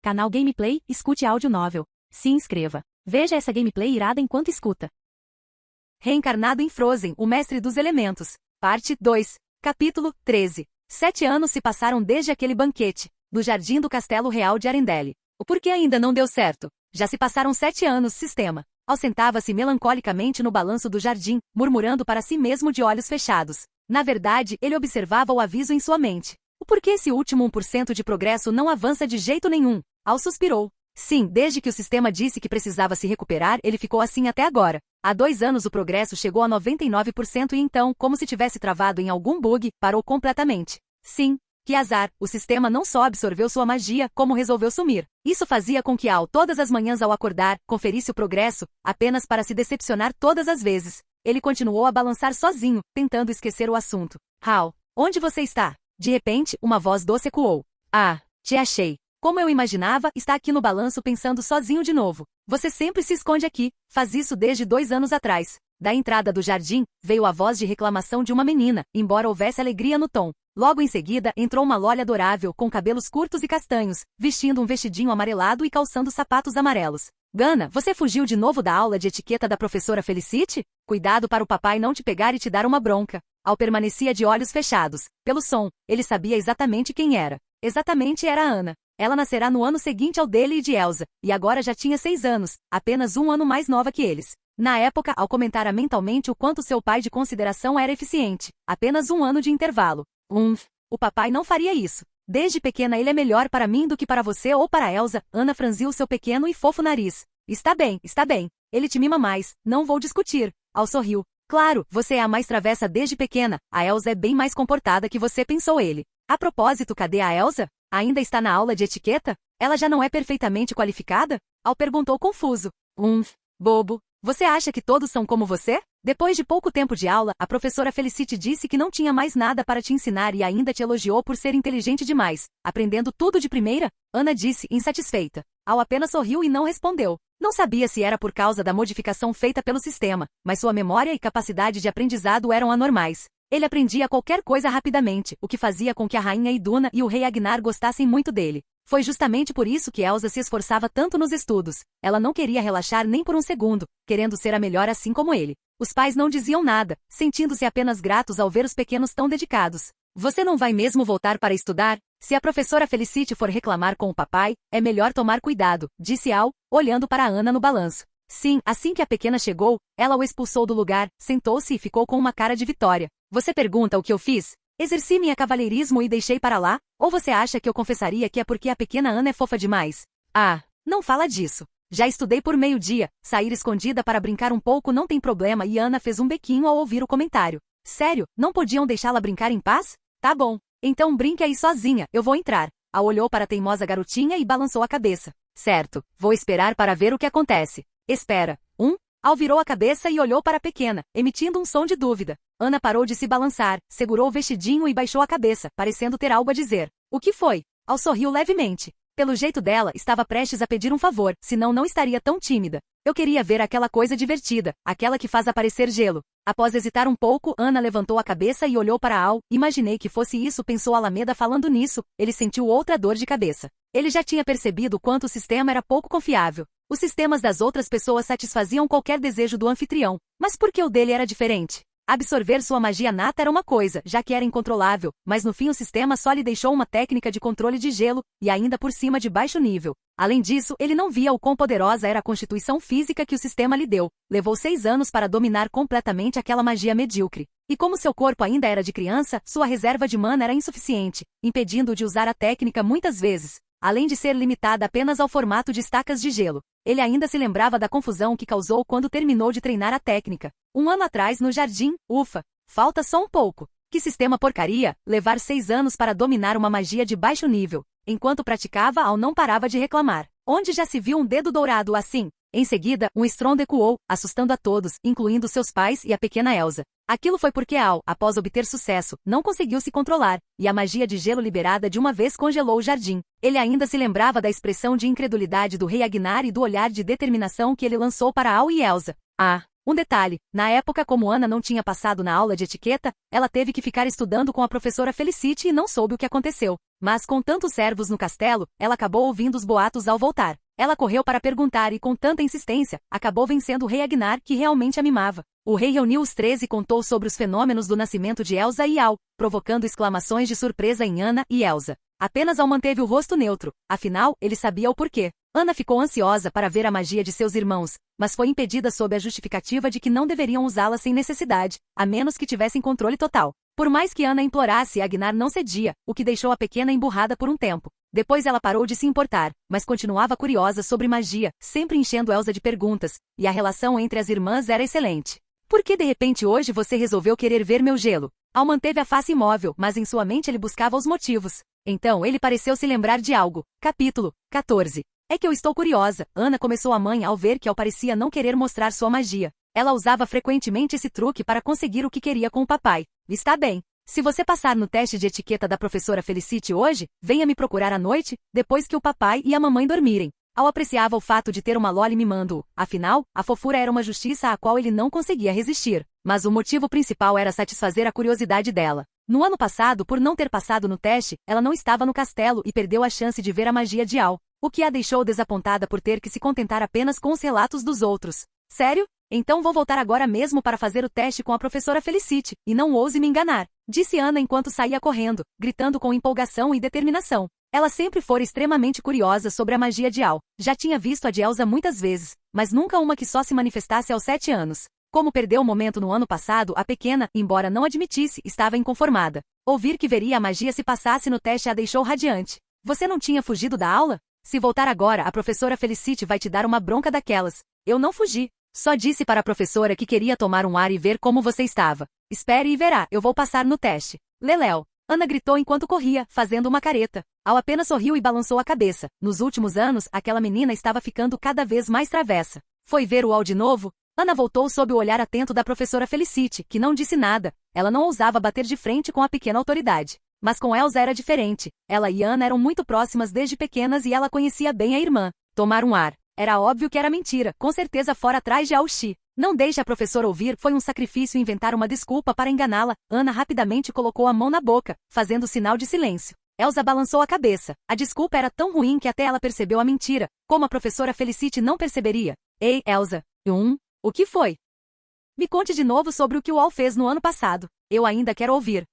Canal Gameplay, escute áudio novel. Se inscreva. Veja essa gameplay irada enquanto escuta. Reencarnado em Frozen, o Mestre dos Elementos. Parte 2. Capítulo 13. 7 anos se passaram desde aquele banquete, do jardim do Castelo Real de Arendelle. O porquê ainda não deu certo? Já se passaram 7 anos, sistema. Sentava-se melancolicamente no balanço do jardim, murmurando para si mesmo de olhos fechados. Na verdade, ele observava o aviso em sua mente. O porquê esse último 1% de progresso não avança de jeito nenhum? Al suspirou. Sim, desde que o sistema disse que precisava se recuperar, ele ficou assim até agora. Há 2 anos o progresso chegou a 99% e então, como se tivesse travado em algum bug, parou completamente. Sim, que azar, o sistema não só absorveu sua magia, como resolveu sumir. Isso fazia com que Al, todas as manhãs ao acordar, conferisse o progresso, apenas para se decepcionar todas as vezes. Ele continuou a balançar sozinho, tentando esquecer o assunto. Al, onde você está? De repente, uma voz doce ecoou. Ah, te achei. Como eu imaginava, está aqui no balanço pensando sozinho de novo. Você sempre se esconde aqui, faz isso desde 2 anos atrás. Da entrada do jardim, veio a voz de reclamação de uma menina, embora houvesse alegria no tom. Logo em seguida, entrou uma lolha adorável, com cabelos curtos e castanhos, vestindo um vestidinho amarelado e calçando sapatos amarelos. Gana, você fugiu de novo da aula de etiqueta da professora Felicity? Cuidado para o papai não te pegar e te dar uma bronca. Al permanecia de olhos fechados. Pelo som, ele sabia exatamente quem era. Exatamente era a Ana. Ela nascerá no ano seguinte ao dele e de Elsa, e agora já tinha 6 anos, apenas 1 ano mais nova que eles. Na época, Al comentara mentalmente o quanto seu pai de consideração era eficiente, apenas 1 ano de intervalo. O papai não faria isso. Desde pequena ele é melhor para mim do que para você ou para Elsa. Ana franziu seu pequeno e fofo nariz. Está bem, está bem. Ele te mima mais, não vou discutir. Al sorriu. Claro, você é a mais travessa desde pequena, a Elsa é bem mais comportada que você, pensou ele. A propósito, cadê a Elsa? Ainda está na aula de etiqueta? Ela já não é perfeitamente qualificada? Al perguntou confuso. Bobo. Você acha que todos são como você? Depois de pouco tempo de aula, a professora Felicity disse que não tinha mais nada para te ensinar e ainda te elogiou por ser inteligente demais. Aprendendo tudo de primeira? Ana disse, insatisfeita. Al apenas sorriu e não respondeu. Não sabia se era por causa da modificação feita pelo sistema, mas sua memória e capacidade de aprendizado eram anormais. Ele aprendia qualquer coisa rapidamente, o que fazia com que a rainha Iduna e o rei Agnar gostassem muito dele. Foi justamente por isso que Elsa se esforçava tanto nos estudos. Ela não queria relaxar nem por um segundo, querendo ser a melhor assim como ele. Os pais não diziam nada, sentindo-se apenas gratos ao ver os pequenos tão dedicados. Você não vai mesmo voltar para estudar? Se a professora Felicity for reclamar com o papai, é melhor tomar cuidado, disse Al, olhando para Ana no balanço. Sim, assim que a pequena chegou, ela o expulsou do lugar, sentou-se e ficou com uma cara de vitória. Você pergunta o que eu fiz? Exerci minha cavalheirismo e deixei para lá? Ou você acha que eu confessaria que é porque a pequena Ana é fofa demais? Ah, não fala disso. Já estudei por meio-dia, sair escondida para brincar um pouco não tem problema e Ana fez um bequinho ao ouvir o comentário. Sério, não podiam deixá-la brincar em paz? Tá bom, então brinque aí sozinha, eu vou entrar. Al olhou para a teimosa garotinha e balançou a cabeça. Certo, vou esperar para ver o que acontece. Espera. Al virou a cabeça e olhou para a pequena, emitindo um som de dúvida. Ana parou de se balançar, segurou o vestidinho e baixou a cabeça, parecendo ter algo a dizer. O que foi? Al sorriu levemente. Pelo jeito dela, estava prestes a pedir um favor, senão não estaria tão tímida. Eu queria ver aquela coisa divertida, aquela que faz aparecer gelo. Após hesitar um pouco, Ana levantou a cabeça e olhou para Al. Imaginei que fosse isso, pensou Alameda falando nisso. Ele sentiu outra dor de cabeça. Ele já tinha percebido o quanto o sistema era pouco confiável. Os sistemas das outras pessoas satisfaziam qualquer desejo do anfitrião, mas por que o dele era diferente? Absorver sua magia nata era uma coisa, já que era incontrolável, mas no fim o sistema só lhe deixou uma técnica de controle de gelo, e ainda por cima de baixo nível. Além disso, ele não via o quão poderosa era a constituição física que o sistema lhe deu. Levou 6 anos para dominar completamente aquela magia medíocre. E como seu corpo ainda era de criança, sua reserva de mana era insuficiente, impedindo-o de usar a técnica muitas vezes. Além de ser limitada apenas ao formato de estacas de gelo. Ele ainda se lembrava da confusão que causou quando terminou de treinar a técnica. 1 ano atrás no jardim, ufa, falta só um pouco. Que sistema porcaria, levar 6 anos para dominar uma magia de baixo nível. Enquanto praticava, Al não parava de reclamar. Onde já se viu um dedo dourado assim? Em seguida, um estrondo ecoou, assustando a todos, incluindo seus pais e a pequena Elsa. Aquilo foi porque Al, após obter sucesso, não conseguiu se controlar, e a magia de gelo liberada de uma vez congelou o jardim. Ele ainda se lembrava da expressão de incredulidade do rei Agnar e do olhar de determinação que ele lançou para Al e Elsa. Ah, Um detalhe, na época como Ana não tinha passado na aula de etiqueta, ela teve que ficar estudando com a professora Felicity e não soube o que aconteceu. Mas com tantos servos no castelo, ela acabou ouvindo os boatos ao voltar. Ela correu para perguntar e com tanta insistência, acabou vencendo o rei Agnar, que realmente a mimava. O rei reuniu os 13 e contou sobre os fenômenos do nascimento de Elsa e Al, provocando exclamações de surpresa em Ana e Elsa. Apenas Al manteve o rosto neutro, afinal, ele sabia o porquê. Ana ficou ansiosa para ver a magia de seus irmãos, mas foi impedida sob a justificativa de que não deveriam usá-la sem necessidade, a menos que tivessem controle total. Por mais que Ana implorasse, Agnar não cedia, o que deixou a pequena emburrada por um tempo. Depois ela parou de se importar, mas continuava curiosa sobre magia, sempre enchendo Elsa de perguntas, e a relação entre as irmãs era excelente. Por que de repente hoje você resolveu querer ver meu gelo? Al manteve a face imóvel, mas em sua mente ele buscava os motivos. Então ele pareceu se lembrar de algo. Capítulo 14. É que eu estou curiosa. Ana começou a mãe ao ver que Al parecia não querer mostrar sua magia. Ela usava frequentemente esse truque para conseguir o que queria com o papai. Está bem. Se você passar no teste de etiqueta da professora Felicity hoje, venha me procurar à noite, depois que o papai e a mamãe dormirem. Al apreciava o fato de ter uma Loli mimando-o. Afinal, a fofura era uma justiça à qual ele não conseguia resistir. Mas o motivo principal era satisfazer a curiosidade dela. No ano passado, por não ter passado no teste, ela não estava no castelo e perdeu a chance de ver a magia de Al, o que a deixou desapontada por ter que se contentar apenas com os relatos dos outros. Sério? Então vou voltar agora mesmo para fazer o teste com a professora Felicity, e não ouse me enganar, disse Ana enquanto saía correndo, gritando com empolgação e determinação. Ela sempre fora extremamente curiosa sobre a magia de Al. Já tinha visto a de Elsa muitas vezes, mas nunca uma que só se manifestasse aos 7 anos. Como perdeu o momento no ano passado, a pequena, embora não admitisse, estava inconformada. Ouvir que veria a magia se passasse no teste a deixou radiante. Você não tinha fugido da aula? Se voltar agora, a professora Felicity vai te dar uma bronca daquelas. Eu não fugi. Só disse para a professora que queria tomar um ar e ver como você estava. Espere e verá, eu vou passar no teste. Leléu. Ana gritou enquanto corria, fazendo uma careta. Al apenas sorriu e balançou a cabeça. Nos últimos anos, aquela menina estava ficando cada vez mais travessa. Foi ver o Al de novo? Ana voltou sob o olhar atento da professora Felicity, que não disse nada. Ela não ousava bater de frente com a pequena autoridade. Mas com Elsa era diferente. Ela e Ana eram muito próximas desde pequenas e ela conhecia bem a irmã. Tomar um ar. Era óbvio que era mentira, com certeza fora atrás de Al-Shi. Não deixe a professora ouvir, foi um sacrifício inventar uma desculpa para enganá-la. Ana rapidamente colocou a mão na boca, fazendo sinal de silêncio. Elsa balançou a cabeça. A desculpa era tão ruim que até ela percebeu a mentira, como a professora Felicity não perceberia. Ei, Elsa. O que foi? Me conte de novo sobre o que o Al fez no ano passado. Eu ainda quero ouvir.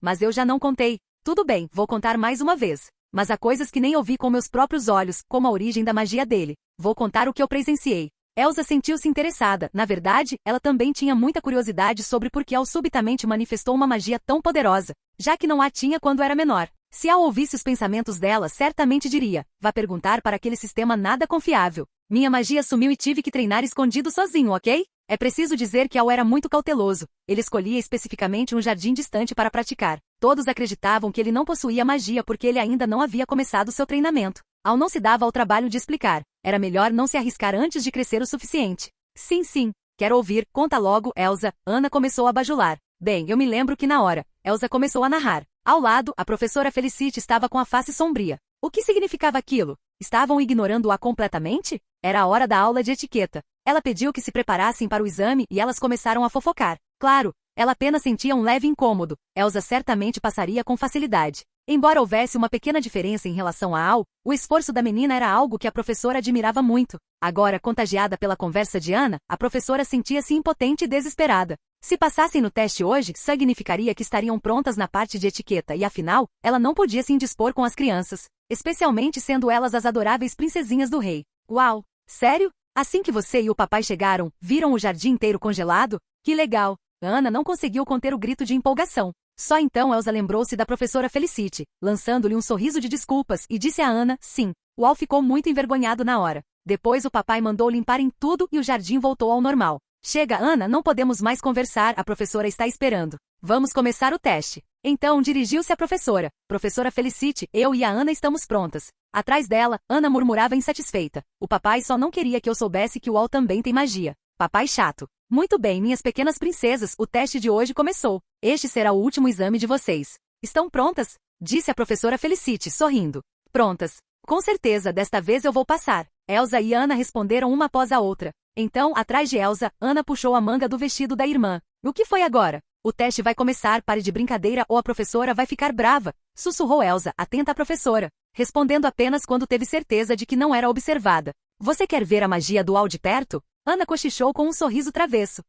Mas eu já não contei. Tudo bem, vou contar mais uma vez. Mas há coisas que nem ouvi com meus próprios olhos, como a origem da magia dele. Vou contar o que eu presenciei. Elsa sentiu-se interessada. Na verdade, ela também tinha muita curiosidade sobre por que Al subitamente manifestou uma magia tão poderosa, já que não a tinha quando era menor. Se Al ouvisse os pensamentos dela, certamente diria, vá perguntar para aquele sistema nada confiável. Minha magia sumiu e tive que treinar escondido sozinho, ok? É preciso dizer que Al era muito cauteloso. Ele escolhia especificamente um jardim distante para praticar. Todos acreditavam que ele não possuía magia porque ele ainda não havia começado seu treinamento. Al não se dava ao trabalho de explicar. Era melhor não se arriscar antes de crescer o suficiente. Sim. Quero ouvir. Conta logo, Elsa. Ana começou a bajular. Bem, eu me lembro que na hora, Elsa começou a narrar. Ao lado, a professora Felicity estava com a face sombria. O que significava aquilo? Estavam ignorando-a completamente? Era a hora da aula de etiqueta. Ela pediu que se preparassem para o exame e elas começaram a fofocar. Claro, ela apenas sentia um leve incômodo. Elsa certamente passaria com facilidade. Embora houvesse uma pequena diferença em relação a Al, o esforço da menina era algo que a professora admirava muito. Agora, contagiada pela conversa de Ana, a professora sentia-se impotente e desesperada. Se passassem no teste hoje, significaria que estariam prontas na parte de etiqueta e, afinal, ela não podia se indispor com as crianças, especialmente sendo elas as adoráveis princesinhas do rei. Uau! Sério? Assim que você e o papai chegaram, viram o jardim inteiro congelado? Que legal! Ana não conseguiu conter o grito de empolgação. Só então Elsa lembrou-se da professora Felicity, lançando-lhe um sorriso de desculpas, e disse a Ana, sim. O Al ficou muito envergonhado na hora. Depois o papai mandou limparem tudo e o jardim voltou ao normal. Chega, Ana, não podemos mais conversar, a professora está esperando. Vamos começar o teste. Então dirigiu-se à professora. Professora Felicity, eu e a Ana estamos prontas. Atrás dela, Ana murmurava insatisfeita. O papai só não queria que eu soubesse que o Al também tem magia. Papai chato. Muito bem, minhas pequenas princesas, o teste de hoje começou. Este será o último exame de vocês. Estão prontas? Disse a professora Felicity, sorrindo. Prontas. Com certeza, desta vez eu vou passar. Elsa e Ana responderam uma após a outra. Então, atrás de Elsa, Ana puxou a manga do vestido da irmã. O que foi agora? O teste vai começar, pare de brincadeira ou a professora vai ficar brava, sussurrou Elsa, atenta à professora, respondendo apenas quando teve certeza de que não era observada. Você quer ver a magia do Al de perto? Ana cochichou com um sorriso travesso.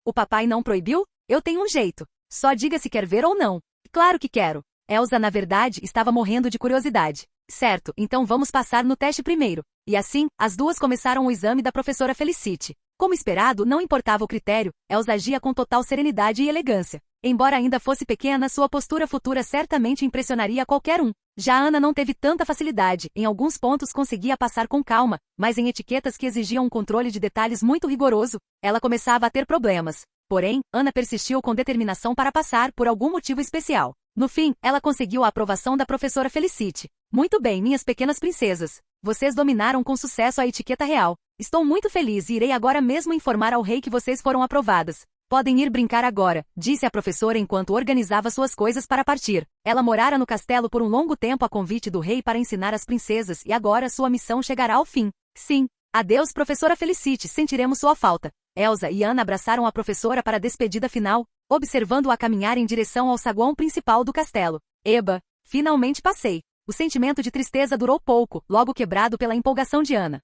O papai não proibiu? Eu tenho um jeito. Só diga se quer ver ou não. Claro que quero. Elsa, na verdade, estava morrendo de curiosidade. Certo, então vamos passar no teste primeiro. E assim, as duas começaram o exame da professora Felicity. Como esperado, não importava o critério, Elsa agia com total serenidade e elegância. Embora ainda fosse pequena, sua postura futura certamente impressionaria qualquer um. Já Ana não teve tanta facilidade, em alguns pontos conseguia passar com calma, mas em etiquetas que exigiam um controle de detalhes muito rigoroso, ela começava a ter problemas. Porém, Ana persistiu com determinação para passar por algum motivo especial. No fim, ela conseguiu a aprovação da professora Felicity. Muito bem, minhas pequenas princesas. Vocês dominaram com sucesso a etiqueta real. Estou muito feliz e irei agora mesmo informar ao rei que vocês foram aprovadas. Podem ir brincar agora, disse a professora enquanto organizava suas coisas para partir. Ela morara no castelo por um longo tempo a convite do rei para ensinar as princesas e agora sua missão chegará ao fim. Sim. Adeus, professora Felicity, sentiremos sua falta. Elsa e Ana abraçaram a professora para a despedida final, observando-a caminhar em direção ao saguão principal do castelo. Eba, finalmente passei. O sentimento de tristeza durou pouco, logo quebrado pela empolgação de Ana.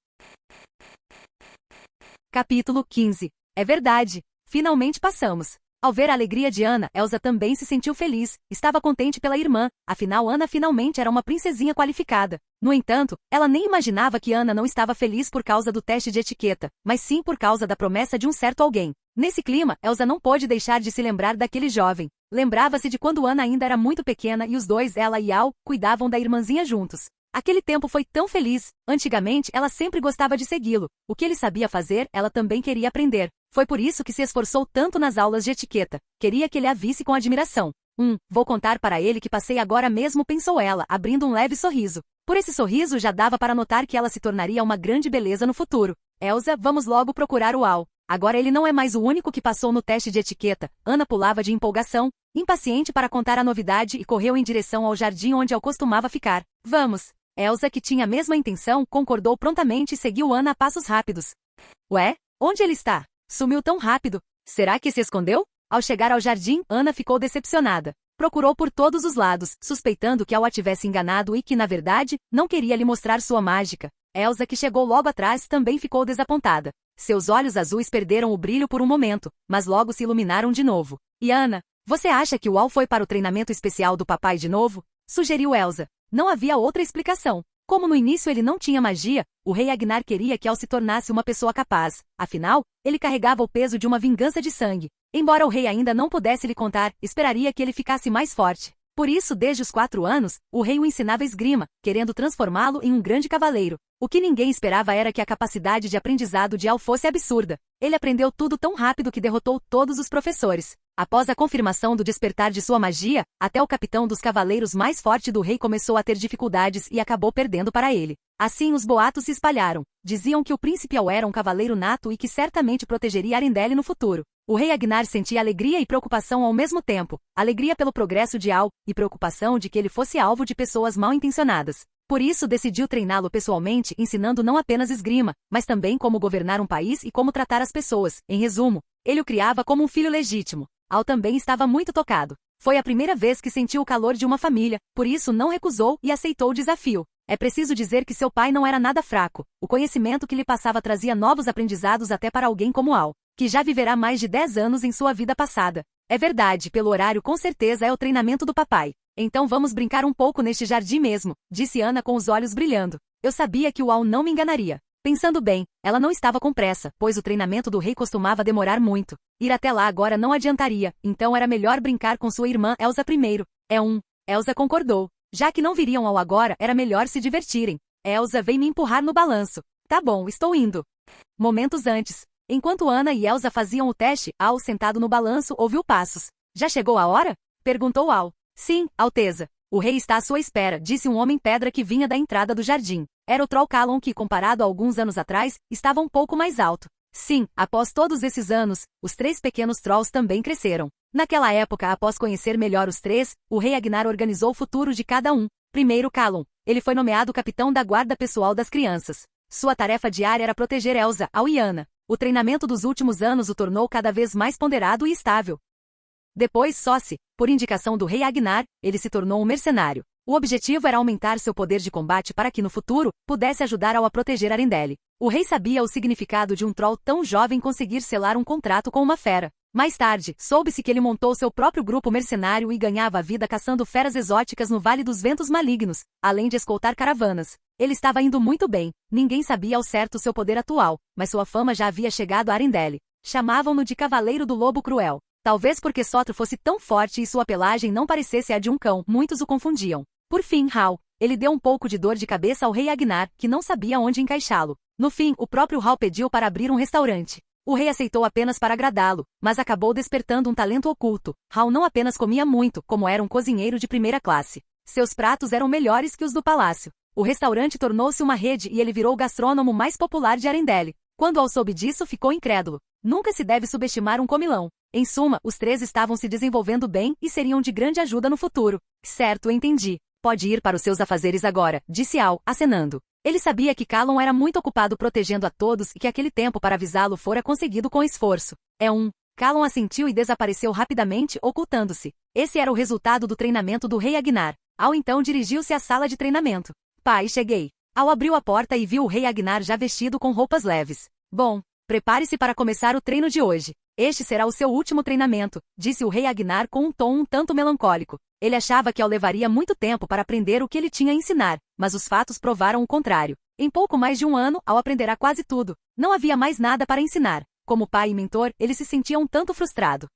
Capítulo 15. É verdade. Finalmente passamos. Ao ver a alegria de Ana, Elsa também se sentiu feliz, estava contente pela irmã, afinal Ana finalmente era uma princesinha qualificada. No entanto, ela nem imaginava que Ana não estava feliz por causa do teste de etiqueta, mas sim por causa da promessa de um certo alguém. Nesse clima, Elsa não pôde deixar de se lembrar daquele jovem. Lembrava-se de quando Ana ainda era muito pequena e os dois, ela e Al, cuidavam da irmãzinha juntos. Aquele tempo foi tão feliz. Antigamente, ela sempre gostava de segui-lo. O que ele sabia fazer, ela também queria aprender. Foi por isso que se esforçou tanto nas aulas de etiqueta. Queria que ele a visse com admiração. Vou contar para ele que passei agora mesmo, pensou ela, abrindo um leve sorriso. Por esse sorriso já dava para notar que ela se tornaria uma grande beleza no futuro. Elsa, vamos logo procurar o Al. Agora ele não é mais o único que passou no teste de etiqueta. Ana pulava de empolgação, impaciente para contar a novidade e correu em direção ao jardim onde Al costumava ficar. Vamos. Elsa, que tinha a mesma intenção, concordou prontamente e seguiu Ana a passos rápidos. Ué? Onde ele está? Sumiu tão rápido. Será que se escondeu? Ao chegar ao jardim, Ana ficou decepcionada. Procurou por todos os lados, suspeitando que Al a tivesse enganado e que, na verdade, não queria lhe mostrar sua mágica. Elsa, que chegou logo atrás, também ficou desapontada. Seus olhos azuis perderam o brilho por um momento, mas logo se iluminaram de novo. E Ana, você acha que o Al foi para o treinamento especial do papai de novo? Sugeriu Elsa. Não havia outra explicação. Como no início ele não tinha magia, o rei Agnar queria que Al se tornasse uma pessoa capaz. Afinal, ele carregava o peso de uma vingança de sangue. Embora o rei ainda não pudesse lhe contar, esperaria que ele ficasse mais forte. Por isso, desde os 4 anos, o rei o ensinava esgrima, querendo transformá-lo em um grande cavaleiro. O que ninguém esperava era que a capacidade de aprendizado de Al fosse absurda. Ele aprendeu tudo tão rápido que derrotou todos os professores. Após a confirmação do despertar de sua magia, até o capitão dos cavaleiros mais forte do rei começou a ter dificuldades e acabou perdendo para ele. Assim os boatos se espalharam. Diziam que o príncipe Al era um cavaleiro nato e que certamente protegeria Arendelle no futuro. O rei Agnar sentia alegria e preocupação ao mesmo tempo. Alegria pelo progresso de Al e preocupação de que ele fosse alvo de pessoas mal intencionadas. Por isso decidiu treiná-lo pessoalmente, ensinando não apenas esgrima, mas também como governar um país e como tratar as pessoas. Em resumo, ele o criava como um filho legítimo. Al também estava muito tocado. Foi a primeira vez que sentiu o calor de uma família, por isso não recusou e aceitou o desafio. É preciso dizer que seu pai não era nada fraco. O conhecimento que lhe passava trazia novos aprendizados até para alguém como Al, que já viverá mais de 10 anos em sua vida passada. É verdade, pelo horário com certeza é o treinamento do papai. Então vamos brincar um pouco neste jardim mesmo, disse Ana com os olhos brilhando. Eu sabia que o Al não me enganaria. Pensando bem, ela não estava com pressa, pois o treinamento do rei costumava demorar muito. Ir até lá agora não adiantaria, então era melhor brincar com sua irmã Elsa primeiro. Elsa concordou. Já que não viriam Al agora, era melhor se divertirem. Elsa veio me empurrar no balanço. Tá bom, estou indo. Momentos antes, enquanto Ana e Elsa faziam o teste, Al, sentado no balanço, ouviu passos. Já chegou a hora? Perguntou Al. Sim, Alteza. O rei está à sua espera, disse um homem-pedra que vinha da entrada do jardim. Era o Troll Callon que, comparado a alguns anos atrás, estava um pouco mais alto. Sim, após todos esses anos, os 3 pequenos Trolls também cresceram. Naquela época, após conhecer melhor os 3, o rei Agnar organizou o futuro de cada um. Primeiro Callon. Ele foi nomeado capitão da guarda pessoal das crianças. Sua tarefa diária era proteger Elsa, Al e Ana. O treinamento dos últimos anos o tornou cada vez mais ponderado e estável. Depois, por indicação do rei Agnar, ele se tornou um mercenário. O objetivo era aumentar seu poder de combate para que no futuro, pudesse ajudar-o a proteger Arendelle. O rei sabia o significado de um troll tão jovem conseguir selar um contrato com uma fera. Mais tarde, soube-se que ele montou seu próprio grupo mercenário e ganhava a vida caçando feras exóticas no Vale dos Ventos Malignos, além de escoltar caravanas. Ele estava indo muito bem, ninguém sabia ao certo seu poder atual, mas sua fama já havia chegado a Arendelle. Chamavam-no de Cavaleiro do Lobo Cruel. Talvez porque Sotro fosse tão forte e sua pelagem não parecesse a de um cão, muitos o confundiam. Por fim, Hal, ele deu um pouco de dor de cabeça ao rei Agnar, que não sabia onde encaixá-lo. No fim, o próprio Hal pediu para abrir um restaurante. O rei aceitou apenas para agradá-lo, mas acabou despertando um talento oculto. Hal não apenas comia muito, como era um cozinheiro de primeira classe. Seus pratos eram melhores que os do palácio. O restaurante tornou-se uma rede e ele virou o gastrônomo mais popular de Arendelle. Quando Hal soube disso, ficou incrédulo. Nunca se deve subestimar um comilão. Em suma, os três estavam se desenvolvendo bem e seriam de grande ajuda no futuro. Certo, entendi. Pode ir para os seus afazeres agora, disse Hal, acenando. Ele sabia que Callum era muito ocupado protegendo a todos e que aquele tempo para avisá-lo fora conseguido com esforço. Callum assentiu e desapareceu rapidamente, ocultando-se. Esse era o resultado do treinamento do rei Agnar. Hal então dirigiu-se à sala de treinamento. Pai, cheguei. Hal abriu a porta e viu o rei Agnar já vestido com roupas leves. Bom, prepare-se para começar o treino de hoje. Este será o seu último treinamento, disse o rei Agnar com um tom um tanto melancólico. Ele achava que Hal levaria muito tempo para aprender o que ele tinha a ensinar, mas os fatos provaram o contrário. Em pouco mais de um ano, Hal aprenderá quase tudo. Não havia mais nada para ensinar. Como pai e mentor, ele se sentia um tanto frustrado.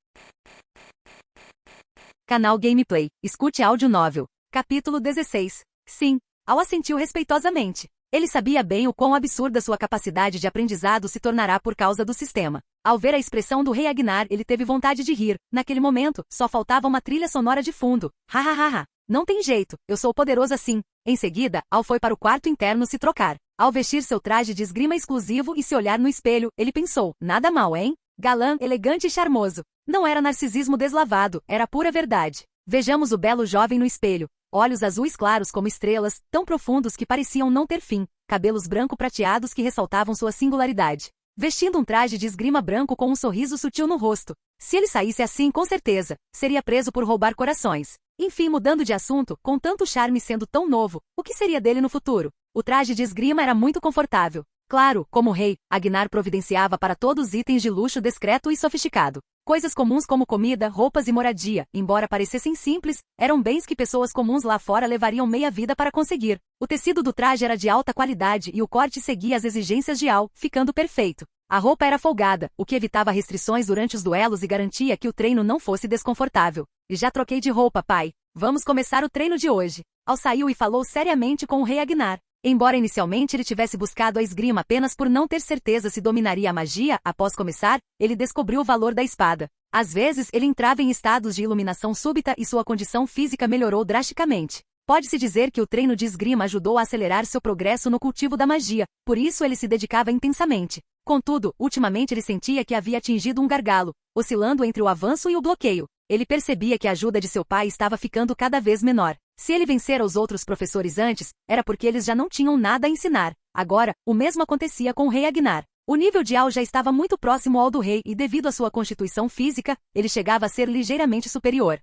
Canal Gameplay. Escute áudio novel. Capítulo 16. Sim. Hal assentiu respeitosamente. Ele sabia bem o quão absurda sua capacidade de aprendizado se tornará por causa do sistema. Ao ver a expressão do rei Agnar, ele teve vontade de rir. Naquele momento, só faltava uma trilha sonora de fundo. Ha. Não tem jeito, eu sou poderoso assim. Em seguida, Hal foi para o quarto interno se trocar. Ao vestir seu traje de esgrima exclusivo e se olhar no espelho, ele pensou, nada mal, hein? Galã, elegante e charmoso. Não era narcisismo deslavado, era pura verdade. Vejamos o belo jovem no espelho. Olhos azuis claros como estrelas, tão profundos que pareciam não ter fim. Cabelos branco-prateados que ressaltavam sua singularidade. Vestindo um traje de esgrima branco com um sorriso sutil no rosto. Se ele saísse assim, com certeza, seria preso por roubar corações. Enfim, mudando de assunto, com tanto charme sendo tão novo, o que seria dele no futuro? O traje de esgrima era muito confortável. Claro, como rei, Agnar providenciava para todos itens de luxo discreto e sofisticado. Coisas comuns como comida, roupas e moradia, embora parecessem simples, eram bens que pessoas comuns lá fora levariam meia vida para conseguir. O tecido do traje era de alta qualidade e o corte seguia as exigências de Hal, ficando perfeito. A roupa era folgada, o que evitava restrições durante os duelos e garantia que o treino não fosse desconfortável. E já troquei de roupa, pai. Vamos começar o treino de hoje. Hal saiu e falou seriamente com o rei Agnar. Embora inicialmente ele tivesse buscado a esgrima apenas por não ter certeza se dominaria a magia, após começar, ele descobriu o valor da espada. Às vezes, ele entrava em estados de iluminação súbita e sua condição física melhorou drasticamente. Pode-se dizer que o treino de esgrima ajudou a acelerar seu progresso no cultivo da magia, por isso ele se dedicava intensamente. Contudo, ultimamente ele sentia que havia atingido um gargalo, oscilando entre o avanço e o bloqueio. Ele percebia que a ajuda de seu pai estava ficando cada vez menor. Se ele vencera os outros professores antes, era porque eles já não tinham nada a ensinar. Agora, o mesmo acontecia com o rei Agnar. O nível de Hal já estava muito próximo ao do rei e devido à sua constituição física, ele chegava a ser ligeiramente superior.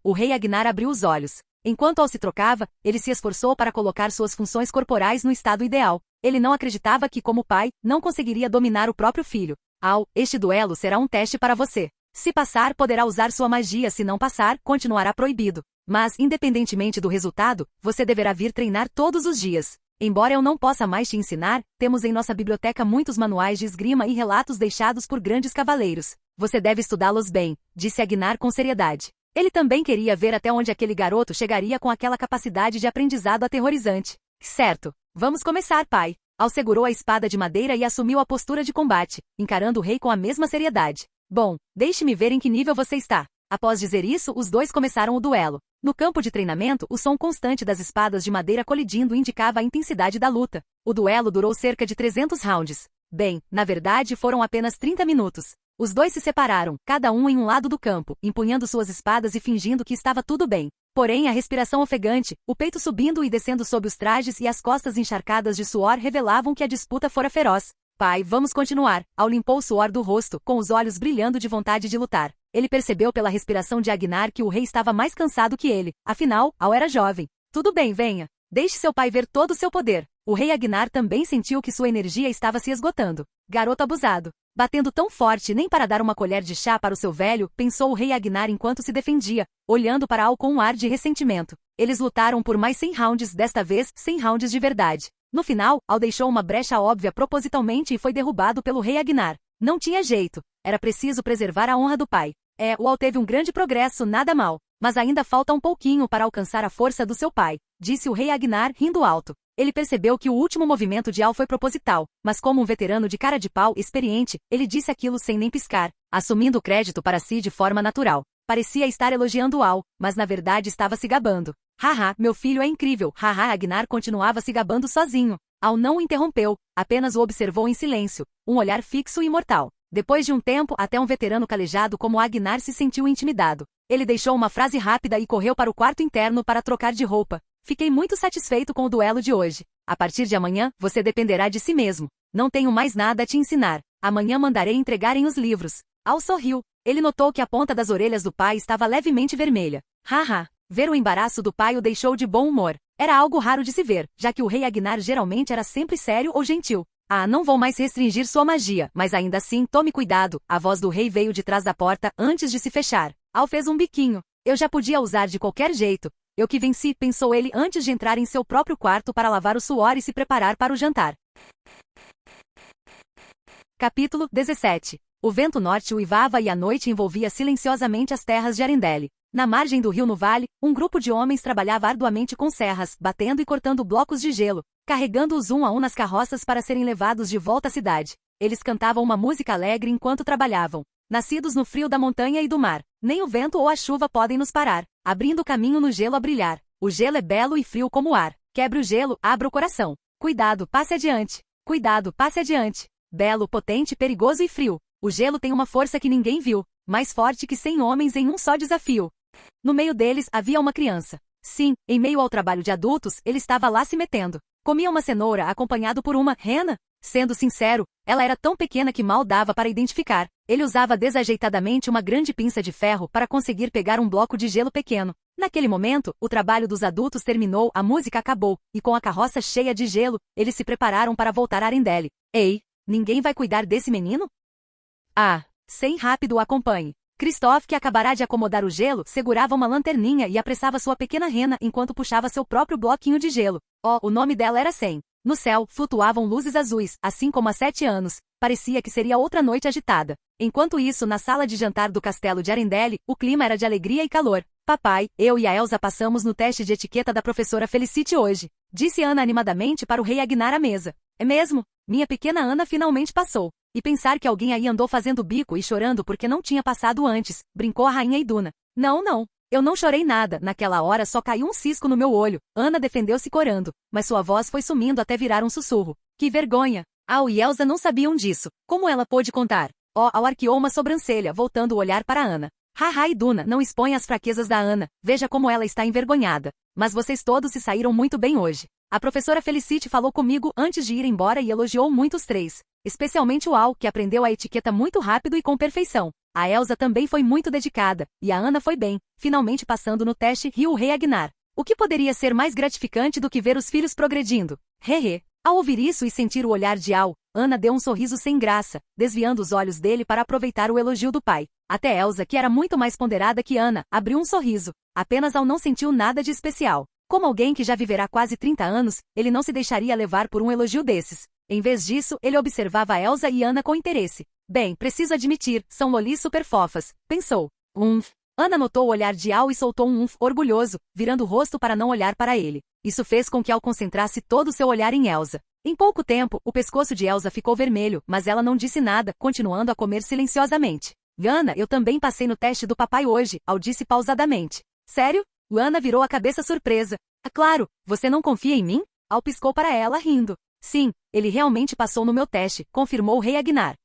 O rei Agnar abriu os olhos. Enquanto Hal se trocava, ele se esforçou para colocar suas funções corporais no estado ideal. Ele não acreditava que, como pai, não conseguiria dominar o próprio filho. Hal, este duelo será um teste para você. Se passar, poderá usar sua magia, se não passar, continuará proibido. Mas, independentemente do resultado, você deverá vir treinar todos os dias. Embora eu não possa mais te ensinar, temos em nossa biblioteca muitos manuais de esgrima e relatos deixados por grandes cavaleiros. Você deve estudá-los bem, disse Agnar com seriedade. Ele também queria ver até onde aquele garoto chegaria com aquela capacidade de aprendizado aterrorizante. Certo. Vamos começar, pai. Hal segurou a espada de madeira e assumiu a postura de combate, encarando o rei com a mesma seriedade. Bom, deixe-me ver em que nível você está. Após dizer isso, os dois começaram o duelo. No campo de treinamento, o som constante das espadas de madeira colidindo indicava a intensidade da luta. O duelo durou cerca de 300 rounds. Bem, na verdade foram apenas 30 minutos. Os dois se separaram, cada um em um lado do campo, empunhando suas espadas e fingindo que estava tudo bem. Porém, a respiração ofegante, o peito subindo e descendo sob os trajes e as costas encharcadas de suor revelavam que a disputa fora feroz. Pai, vamos continuar. Al limpou o suor do rosto, com os olhos brilhando de vontade de lutar. Ele percebeu pela respiração de Agnar que o rei estava mais cansado que ele. Afinal, Al era jovem. Tudo bem, venha. Deixe seu pai ver todo o seu poder. O rei Agnar também sentiu que sua energia estava se esgotando. Garoto abusado. Batendo tão forte nem para dar uma colher de chá para o seu velho, pensou o rei Agnar enquanto se defendia, olhando para Al com um ar de ressentimento. Eles lutaram por mais 100 rounds, desta vez 100 rounds de verdade. No final, Al deixou uma brecha óbvia propositalmente e foi derrubado pelo rei Agnar. Não tinha jeito. Era preciso preservar a honra do pai. O Al teve um grande progresso, nada mal. Mas ainda falta um pouquinho para alcançar a força do seu pai, disse o rei Agnar, rindo alto. Ele percebeu que o último movimento de Al foi proposital, mas como um veterano de cara de pau experiente, ele disse aquilo sem nem piscar, assumindo o crédito para si de forma natural. Parecia estar elogiando Al, mas na verdade estava se gabando. Haha, meu filho é incrível. Haha, Agnar continuava se gabando sozinho. Al não o interrompeu, apenas o observou em silêncio, um olhar fixo e imortal. Depois de um tempo, até um veterano calejado como Agnar se sentiu intimidado. Ele deixou uma frase rápida e correu para o quarto interno para trocar de roupa. Fiquei muito satisfeito com o duelo de hoje. A partir de amanhã, você dependerá de si mesmo. Não tenho mais nada a te ensinar. Amanhã mandarei entregarem os livros. Al sorriu. Ele notou que a ponta das orelhas do pai estava levemente vermelha. Haha. Ver o embaraço do pai o deixou de bom humor. Era algo raro de se ver, já que o rei Agnar geralmente era sempre sério ou gentil. Não vou mais restringir sua magia, mas ainda assim, tome cuidado. A voz do rei veio de trás da porta antes de se fechar. Al fez um biquinho. Eu já podia usar de qualquer jeito. Eu que venci, pensou ele antes de entrar em seu próprio quarto para lavar o suor e se preparar para o jantar. Capítulo 17. O vento norte uivava e a noite envolvia silenciosamente as terras de Arendelle. Na margem do rio no vale, um grupo de homens trabalhava arduamente com serras, batendo e cortando blocos de gelo, carregando-os um a um nas carroças para serem levados de volta à cidade. Eles cantavam uma música alegre enquanto trabalhavam. Nascidos no frio da montanha e do mar, nem o vento ou a chuva podem nos parar, abrindo caminho no gelo a brilhar. O gelo é belo e frio como o ar. Quebre o gelo, abra o coração. Cuidado, passe adiante. Cuidado, passe adiante. Belo, potente, perigoso e frio. O gelo tem uma força que ninguém viu, mais forte que 100 homens em um só desafio. No meio deles havia uma criança. Sim, em meio ao trabalho de adultos, ele estava lá se metendo. Comia uma cenoura acompanhado por uma rena. Sendo sincero, ela era tão pequena que mal dava para identificar. Ele usava desajeitadamente uma grande pinça de ferro para conseguir pegar um bloco de gelo pequeno. Naquele momento, o trabalho dos adultos terminou, a música acabou, e com a carroça cheia de gelo, eles se prepararam para voltar a Arendelle. Ei, ninguém vai cuidar desse menino? Sem rápido o acompanhe. Christophe, que acabará de acomodar o gelo, segurava uma lanterninha e apressava sua pequena rena enquanto puxava seu próprio bloquinho de gelo. O nome dela era Sen. No céu, flutuavam luzes azuis, assim como há 7 anos. Parecia que seria outra noite agitada. Enquanto isso, na sala de jantar do castelo de Arendelle, o clima era de alegria e calor. Papai, eu e a Elsa passamos no teste de etiqueta da professora Felicity hoje, disse Ana animadamente para o rei Agnar à mesa. É mesmo? Minha pequena Ana finalmente passou. E pensar que alguém aí andou fazendo bico e chorando porque não tinha passado antes, brincou a rainha Iduna. Não. Eu não chorei nada, naquela hora só caiu um cisco no meu olho. Ana defendeu-se corando, mas sua voz foi sumindo até virar um sussurro. Que vergonha! Al e Elsa não sabiam disso. Como ela pôde contar? Al arqueou uma sobrancelha, voltando o olhar para Ana. Haha, Iduna, não exponha as fraquezas da Ana. Veja como ela está envergonhada. Mas vocês todos se saíram muito bem hoje. A professora Felicity falou comigo antes de ir embora e elogiou muito os 3. Especialmente o Al, que aprendeu a etiqueta muito rápido e com perfeição. A Elsa também foi muito dedicada, e a Ana foi bem, finalmente passando no teste, riu o rei Agnar. O que poderia ser mais gratificante do que ver os filhos progredindo? Hehe. Ao ouvir isso e sentir o olhar de Al, Ana deu um sorriso sem graça, desviando os olhos dele para aproveitar o elogio do pai. Até Elsa, que era muito mais ponderada que Ana, abriu um sorriso. Apenas Al não sentiu nada de especial. Como alguém que já viverá quase 30 anos, ele não se deixaria levar por um elogio desses. Em vez disso, ele observava Elsa e Ana com interesse. Bem, preciso admitir, são lolis super fofas, pensou. Ana notou o olhar de Al e soltou um orgulhoso, virando o rosto para não olhar para ele. Isso fez com que Al concentrasse todo o seu olhar em Elsa. Em pouco tempo, o pescoço de Elsa ficou vermelho, mas ela não disse nada, continuando a comer silenciosamente. Ana, eu também passei no teste do papai hoje, Al disse pausadamente. Sério? Ana virou a cabeça surpresa. Claro, você não confia em mim? Al piscou para ela rindo. Sim, ele realmente passou no meu teste, confirmou o rei Agnar.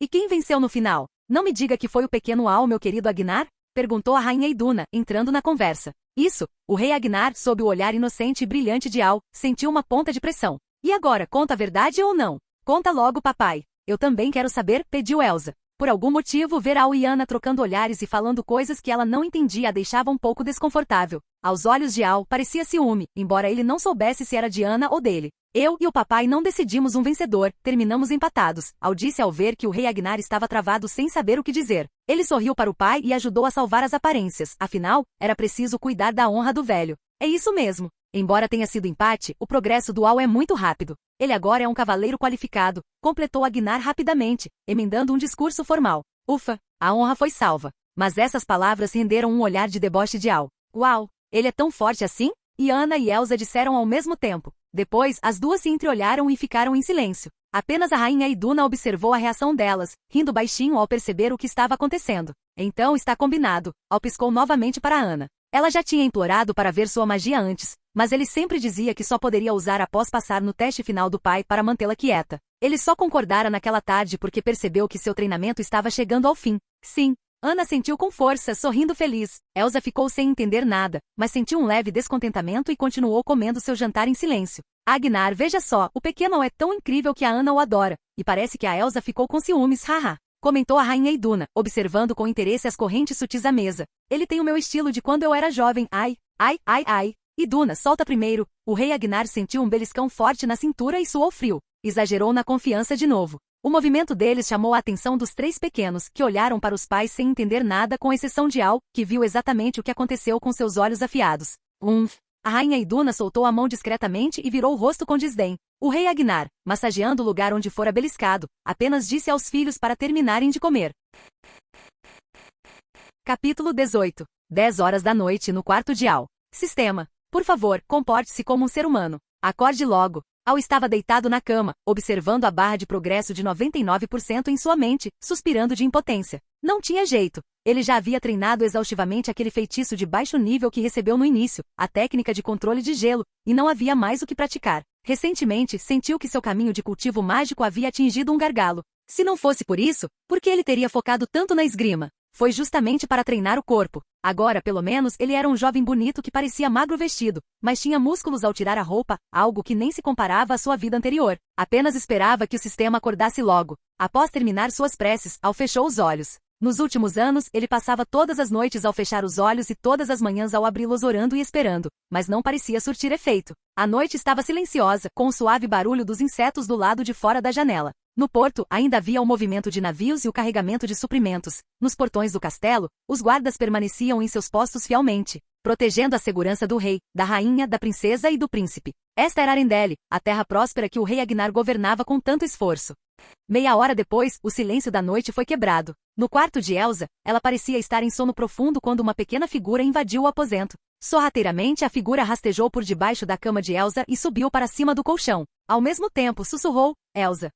E quem venceu no final? Não me diga que foi o pequeno Al, meu querido Agnar? Perguntou a rainha Iduna, entrando na conversa. Isso, o rei Agnar, sob o olhar inocente e brilhante de Al, sentiu uma ponta de pressão. E agora, conta a verdade ou não? Conta logo, papai. Eu também quero saber, pediu Elsa. Por algum motivo, ver Al e Ana trocando olhares e falando coisas que ela não entendia a deixava um pouco desconfortável. Aos olhos de Al, parecia ciúme, embora ele não soubesse se era de Ana ou dele. Eu e o papai não decidimos um vencedor, terminamos empatados, Al disse ao ver que o rei Agnar estava travado sem saber o que dizer. Ele sorriu para o pai e ajudou a salvar as aparências, afinal, era preciso cuidar da honra do velho. É isso mesmo. Embora tenha sido empate, o progresso do Al é muito rápido. Ele agora é um cavaleiro qualificado, completou Agnar rapidamente, emendando um discurso formal. Ufa, a honra foi salva. Mas essas palavras renderam um olhar de deboche de Al. Uau, ele é tão forte assim? E Ana e Elsa disseram ao mesmo tempo. Depois, as duas se entreolharam e ficaram em silêncio. Apenas a rainha Iduna observou a reação delas, rindo baixinho ao perceber o que estava acontecendo. Então está combinado, Al piscou novamente para Ana. Ela já tinha implorado para ver sua magia antes, mas ele sempre dizia que só poderia usar após passar no teste final do pai para mantê-la quieta. Ele só concordara naquela tarde porque percebeu que seu treinamento estava chegando ao fim. Sim. Ana sentiu com força, sorrindo feliz. Elsa ficou sem entender nada, mas sentiu um leve descontentamento e continuou comendo seu jantar em silêncio. Agnar, veja só, o pequeno é tão incrível que a Ana o adora, e parece que a Elsa ficou com ciúmes, haha. Comentou a rainha Iduna, observando com interesse as correntes sutis à mesa. Ele tem o meu estilo de quando eu era jovem, ai, ai, ai, ai. Iduna, solta primeiro. O rei Agnar sentiu um beliscão forte na cintura e suou frio. Exagerou na confiança de novo. O movimento deles chamou a atenção dos três pequenos, que olharam para os pais sem entender nada com exceção de Al, que viu exatamente o que aconteceu com seus olhos afiados. A rainha Iduna soltou a mão discretamente e virou o rosto com desdém. O rei Agnar, massageando o lugar onde fora beliscado, apenas disse aos filhos para terminarem de comer. Capítulo 18. 10 horas da noite no quarto de Al. Sistema. Por favor, comporte-se como um ser humano. Acorde logo. Al estava deitado na cama, observando a barra de progresso de 99% em sua mente, suspirando de impotência. Não tinha jeito. Ele já havia treinado exaustivamente aquele feitiço de baixo nível que recebeu no início, a técnica de controle de gelo, e não havia mais o que praticar. Recentemente, sentiu que seu caminho de cultivo mágico havia atingido um gargalo. Se não fosse por isso, por que ele teria focado tanto na esgrima? Foi justamente para treinar o corpo. Agora, pelo menos, ele era um jovem bonito que parecia magro vestido, mas tinha músculos ao tirar a roupa, algo que nem se comparava à sua vida anterior. Apenas esperava que o sistema acordasse logo. Após terminar suas preces, Al fechou os olhos. Nos últimos anos, ele passava todas as noites ao fechar os olhos e todas as manhãs ao abri-los orando e esperando, mas não parecia surtir efeito. A noite estava silenciosa, com o suave barulho dos insetos do lado de fora da janela. No porto, ainda havia o movimento de navios e o carregamento de suprimentos. Nos portões do castelo, os guardas permaneciam em seus postos fielmente, protegendo a segurança do rei, da rainha, da princesa e do príncipe. Esta era Arendelle, a terra próspera que o rei Agnar governava com tanto esforço. Meia hora depois, o silêncio da noite foi quebrado. No quarto de Elsa, ela parecia estar em sono profundo quando uma pequena figura invadiu o aposento. Sorrateiramente, a figura rastejou por debaixo da cama de Elsa e subiu para cima do colchão. Ao mesmo tempo, sussurrou, Elsa.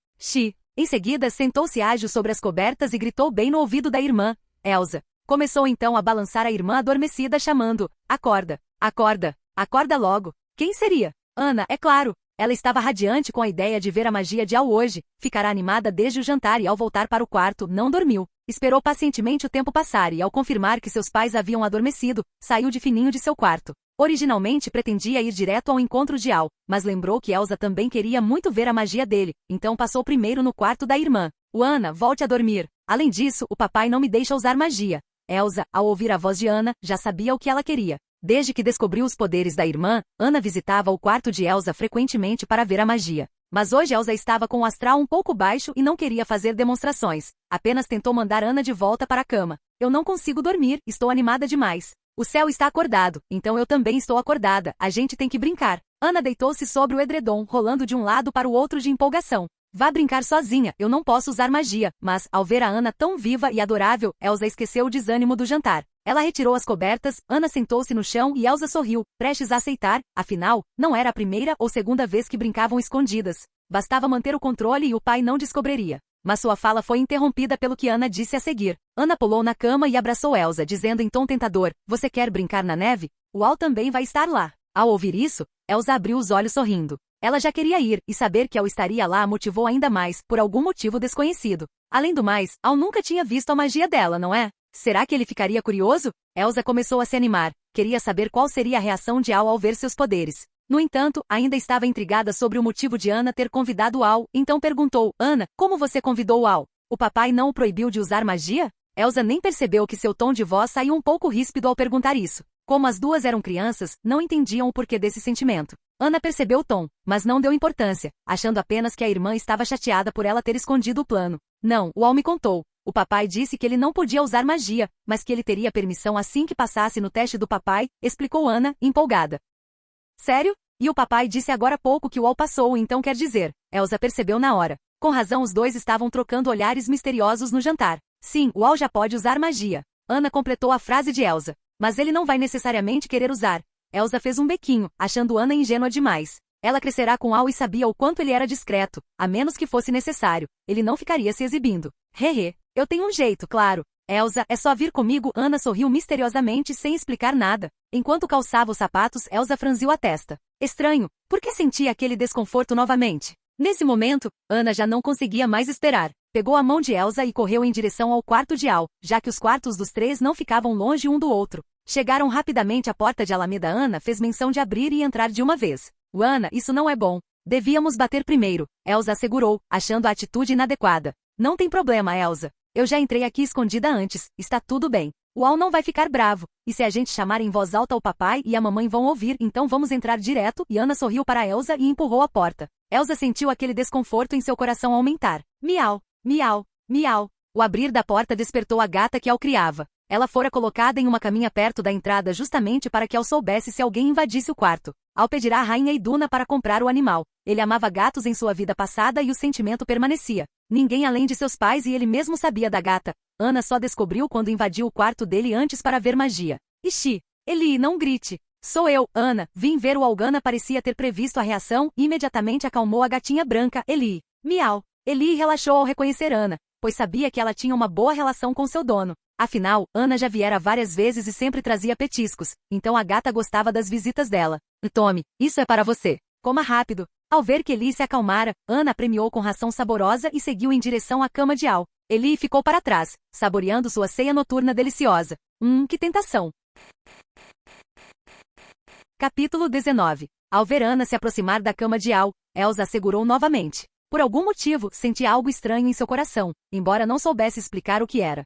Em seguida, sentou-se ágil sobre as cobertas e gritou bem no ouvido da irmã, Elsa. Começou então a balançar a irmã adormecida chamando, acorda, acorda, acorda logo. Quem seria? Ana, é claro. Ela estava radiante com a ideia de ver a magia de Al hoje, ficará animada desde o jantar e ao voltar para o quarto, não dormiu. Esperou pacientemente o tempo passar e ao confirmar que seus pais haviam adormecido, saiu de fininho de seu quarto. Originalmente pretendia ir direto ao encontro de Al, mas lembrou que Elsa também queria muito ver a magia dele, então passou primeiro no quarto da irmã. Ana, volte a dormir. Além disso, o papai não me deixa usar magia. Elsa, ao ouvir a voz de Ana, já sabia o que ela queria. Desde que descobriu os poderes da irmã, Ana visitava o quarto de Elsa frequentemente para ver a magia. Mas hoje Elsa estava com o astral um pouco baixo e não queria fazer demonstrações. Apenas tentou mandar Ana de volta para a cama. Eu não consigo dormir, estou animada demais. O céu está acordado, então eu também estou acordada, a gente tem que brincar. Ana deitou-se sobre o edredom, rolando de um lado para o outro de empolgação. Vá brincar sozinha, eu não posso usar magia, mas, ao ver a Ana tão viva e adorável, Elsa esqueceu o desânimo do jantar. Ela retirou as cobertas, Ana sentou-se no chão e Elsa sorriu, prestes a aceitar, afinal, não era a primeira ou segunda vez que brincavam escondidas. Bastava manter o controle e o pai não descobriria. Mas sua fala foi interrompida pelo que Ana disse a seguir. Ana pulou na cama e abraçou Elsa, dizendo em tom tentador, você quer brincar na neve? O Al também vai estar lá. Ao ouvir isso, Elsa abriu os olhos sorrindo. Ela já queria ir, e saber que Al estaria lá a motivou ainda mais, por algum motivo desconhecido. Além do mais, Al nunca tinha visto a magia dela, não é? Será que ele ficaria curioso? Elsa começou a se animar. Queria saber qual seria a reação de Al ao ver seus poderes. No entanto, ainda estava intrigada sobre o motivo de Ana ter convidado Al, então perguntou, Ana, como você convidou Al? O papai não o proibiu de usar magia? Elsa nem percebeu que seu tom de voz saiu um pouco ríspido ao perguntar isso. Como as duas eram crianças, não entendiam o porquê desse sentimento. Ana percebeu o tom, mas não deu importância, achando apenas que a irmã estava chateada por ela ter escondido o plano. Não, o Al me contou. O papai disse que ele não podia usar magia, mas que ele teria permissão assim que passasse no teste do papai, explicou Ana, empolgada. Sério? E o papai disse agora há pouco que o Al passou, então quer dizer. Elsa percebeu na hora. Com razão os dois estavam trocando olhares misteriosos no jantar. Sim, o Al já pode usar magia. Ana completou a frase de Elsa. Mas ele não vai necessariamente querer usar. Elsa fez um bequinho, achando Ana ingênua demais. Ela crescerá com Al e sabia o quanto ele era discreto, a menos que fosse necessário. Ele não ficaria se exibindo. Hehe, eu tenho um jeito, claro. Elsa, é só vir comigo. Ana sorriu misteriosamente sem explicar nada. Enquanto calçava os sapatos, Elsa franziu a testa. Estranho, por que sentia aquele desconforto novamente? Nesse momento, Ana já não conseguia mais esperar. Pegou a mão de Elsa e correu em direção ao quarto de Al, já que os quartos dos três não ficavam longe um do outro. Chegaram rapidamente à porta de Alameda. Ana fez menção de abrir e entrar de uma vez. Ana, isso não é bom. Devíamos bater primeiro, Elsa assegurou, achando a atitude inadequada. Não tem problema, Elsa. Eu já entrei aqui escondida antes, está tudo bem. O Al não vai ficar bravo, e se a gente chamar em voz alta o papai e a mamãe vão ouvir, então vamos entrar direto, e Ana sorriu para Elsa e empurrou a porta. Elsa sentiu aquele desconforto em seu coração aumentar. Miau, miau, miau. O abrir da porta despertou a gata que Al criava. Ela fora colocada em uma caminha perto da entrada justamente para que Al soubesse se alguém invadisse o quarto. Al pedirá a rainha Iduna para comprar o animal. Ele amava gatos em sua vida passada e o sentimento permanecia. Ninguém além de seus pais e ele mesmo sabia da gata. Ana só descobriu quando invadiu o quarto dele antes para ver magia. Ixi, Eli, não grite. Sou eu, Ana. Vim ver o Algana parecia ter previsto a reação e imediatamente acalmou a gatinha branca, Eli. Miau. Eli relaxou ao reconhecer Ana, pois sabia que ela tinha uma boa relação com seu dono. Afinal, Ana já viera várias vezes e sempre trazia petiscos, então a gata gostava das visitas dela. Tome, isso é para você. Coma rápido. Ao ver que Eli se acalmara, Ana premiou com ração saborosa e seguiu em direção à cama de Al. Eli ficou para trás, saboreando sua ceia noturna deliciosa. Que tentação! Capítulo 19. Ao ver Ana se aproximar da cama de Al, Elsa assegurou novamente. Por algum motivo, sentia algo estranho em seu coração, embora não soubesse explicar o que era.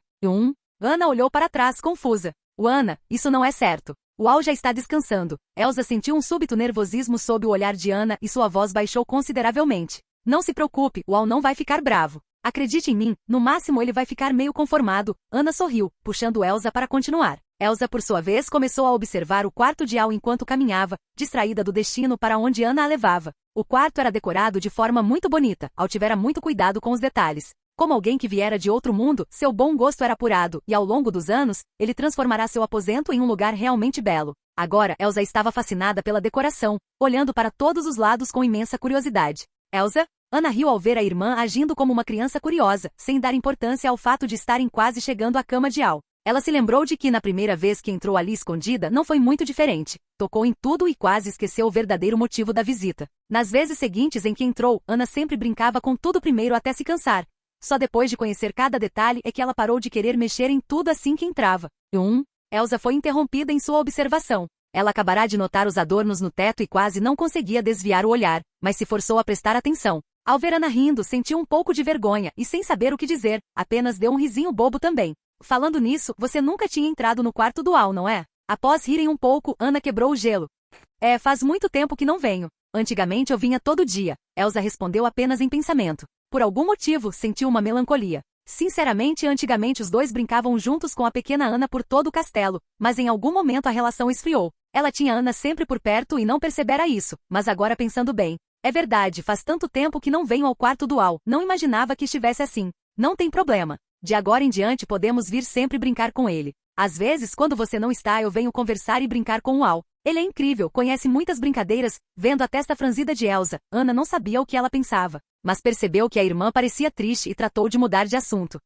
Ana olhou para trás confusa. Ana, isso não é certo. O Al já está descansando. Elsa sentiu um súbito nervosismo sob o olhar de Ana e sua voz baixou consideravelmente. Não se preocupe, o Al não vai ficar bravo. Acredite em mim, no máximo ele vai ficar meio conformado. Ana sorriu, puxando Elsa para continuar. Elsa, por sua vez, começou a observar o quarto de Al enquanto caminhava, distraída do destino para onde Ana a levava. O quarto era decorado de forma muito bonita, Al tivera muito cuidado com os detalhes. Como alguém que viera de outro mundo, seu bom gosto era apurado, e ao longo dos anos, ele transformará seu aposento em um lugar realmente belo. Agora, Elsa estava fascinada pela decoração, olhando para todos os lados com imensa curiosidade. Elsa? Ana riu ao ver a irmã agindo como uma criança curiosa, sem dar importância ao fato de estarem quase chegando à cama de Al. Ela se lembrou de que na primeira vez que entrou ali escondida não foi muito diferente. Tocou em tudo e quase esqueceu o verdadeiro motivo da visita. Nas vezes seguintes em que entrou, Ana sempre brincava com tudo primeiro até se cansar. Só depois de conhecer cada detalhe é que ela parou de querer mexer em tudo assim que entrava. Elsa foi interrompida em sua observação. Ela acabará de notar os adornos no teto e quase não conseguia desviar o olhar, mas se forçou a prestar atenção. Ao ver Ana rindo, sentiu um pouco de vergonha e sem saber o que dizer, apenas deu um risinho bobo também. Falando nisso, você nunca tinha entrado no quarto do Al, não é? Após rirem um pouco, Ana quebrou o gelo. Faz muito tempo que não venho. Antigamente eu vinha todo dia. Elsa respondeu apenas em pensamento. Por algum motivo, sentiu uma melancolia. Sinceramente, antigamente os dois brincavam juntos com a pequena Ana por todo o castelo, mas em algum momento a relação esfriou. Ela tinha Ana sempre por perto e não percebera isso, mas agora pensando bem. É verdade, faz tanto tempo que não venho ao quarto do Al, não imaginava que estivesse assim. Não tem problema. De agora em diante podemos vir sempre brincar com ele. Às vezes, quando você não está, eu venho conversar e brincar com o Al. Ele é incrível, conhece muitas brincadeiras. Vendo a testa franzida de Elsa, Ana não sabia o que ela pensava, mas percebeu que a irmã parecia triste e tratou de mudar de assunto.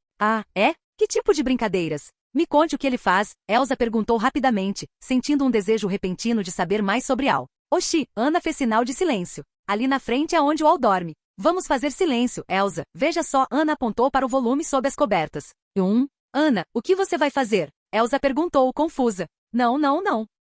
É? Que tipo de brincadeiras? Me conte o que ele faz, Elsa perguntou rapidamente, sentindo um desejo repentino de saber mais sobre Al. Oxi, Ana fez sinal de silêncio. Ali na frente é onde o Al dorme. Vamos fazer silêncio, Elsa. Veja só, Ana apontou para o volume sob as cobertas. Ana, o que você vai fazer? Elsa perguntou, confusa. Não.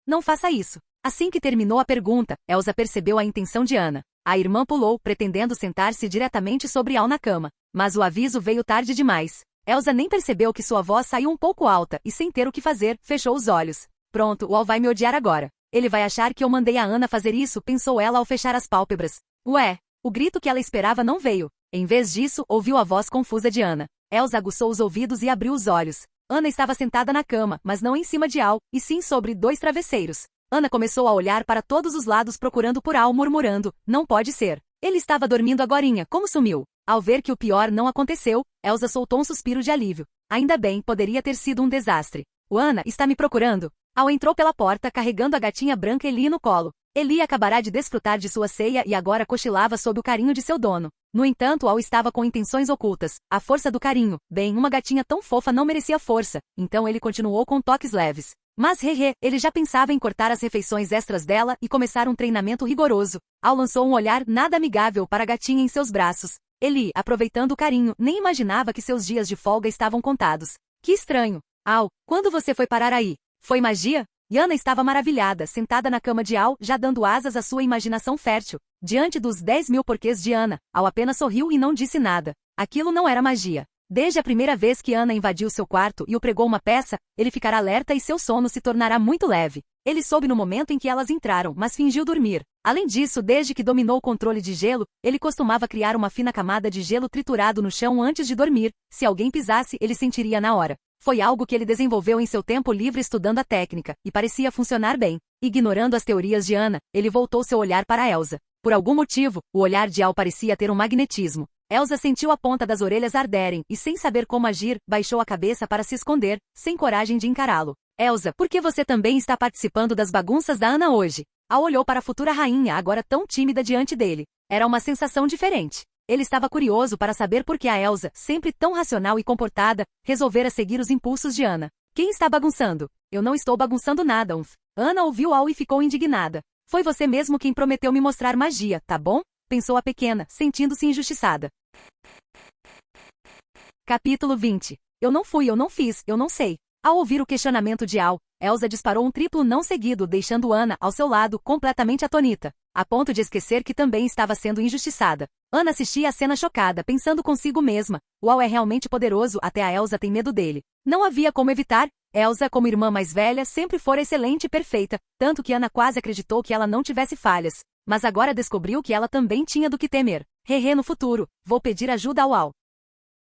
Não faça isso. Assim que terminou a pergunta, Elsa percebeu a intenção de Ana. A irmã pulou, pretendendo sentar-se diretamente sobre Al na cama. Mas o aviso veio tarde demais. Elsa nem percebeu que sua voz saiu um pouco alta e, sem ter o que fazer, fechou os olhos. Pronto, o Al vai me odiar agora. Ele vai achar que eu mandei a Ana fazer isso, pensou ela ao fechar as pálpebras. Ué, o grito que ela esperava não veio. Em vez disso, ouviu a voz confusa de Ana. Elsa aguçou os ouvidos e abriu os olhos. Ana estava sentada na cama, mas não em cima de Al, e sim sobre 2 travesseiros. Ana começou a olhar para todos os lados procurando por Al, murmurando, não pode ser. Ele estava dormindo agorinha, como sumiu? Ao ver que o pior não aconteceu, Elsa soltou um suspiro de alívio. Ainda bem, poderia ter sido um desastre. O Ana está me procurando? Al entrou pela porta carregando a gatinha branca Eli no colo. Eli acabará de desfrutar de sua ceia e agora cochilava sob o carinho de seu dono. No entanto, Al estava com intenções ocultas. A força do carinho. Bem, uma gatinha tão fofa não merecia força. Então ele continuou com toques leves. Mas ele já pensava em cortar as refeições extras dela e começar um treinamento rigoroso. Al lançou um olhar nada amigável para a gatinha em seus braços. Eli, aproveitando o carinho, nem imaginava que seus dias de folga estavam contados. Que estranho. Al, quando você foi parar aí? Foi magia? Yana estava maravilhada, sentada na cama de Al, já dando asas à sua imaginação fértil. Diante dos 10.000 porquês de Ana, Al apenas sorriu e não disse nada. Aquilo não era magia. Desde a primeira vez que Ana invadiu seu quarto e o pregou uma peça, ele ficará alerta e seu sono se tornará muito leve. Ele soube no momento em que elas entraram, mas fingiu dormir. Além disso, desde que dominou o controle de gelo, ele costumava criar uma fina camada de gelo triturado no chão antes de dormir. Se alguém pisasse, ele sentiria na hora. Foi algo que ele desenvolveu em seu tempo livre estudando a técnica, e parecia funcionar bem. Ignorando as teorias de Ana, ele voltou seu olhar para Elsa. Por algum motivo, o olhar de Al parecia ter um magnetismo. Elsa sentiu a ponta das orelhas arderem e, sem saber como agir, baixou a cabeça para se esconder, sem coragem de encará-lo. Elsa, por que você também está participando das bagunças da Ana hoje? Al olhou para a futura rainha, agora tão tímida diante dele. Era uma sensação diferente. Ele estava curioso para saber por que a Elsa, sempre tão racional e comportada, resolvera seguir os impulsos de Ana. Quem está bagunçando? Eu não estou bagunçando nada, Ana ouviu Al e ficou indignada. Foi você mesmo quem prometeu me mostrar magia, tá bom? Pensou a pequena, sentindo-se injustiçada. Capítulo 20. Eu não fui, eu não fiz, eu não sei. Ao ouvir o questionamento de Al, Elsa disparou um triplo não seguido, deixando Ana, ao seu lado, completamente atônita, a ponto de esquecer que também estava sendo injustiçada. Ana assistia a cena chocada, pensando consigo mesma. O Al é realmente poderoso, até a Elsa tem medo dele. Não havia como evitar. Elsa, como irmã mais velha, sempre fora excelente e perfeita, tanto que Ana quase acreditou que ela não tivesse falhas. Mas agora descobriu que ela também tinha do que temer. No futuro, vou pedir ajuda ao Al.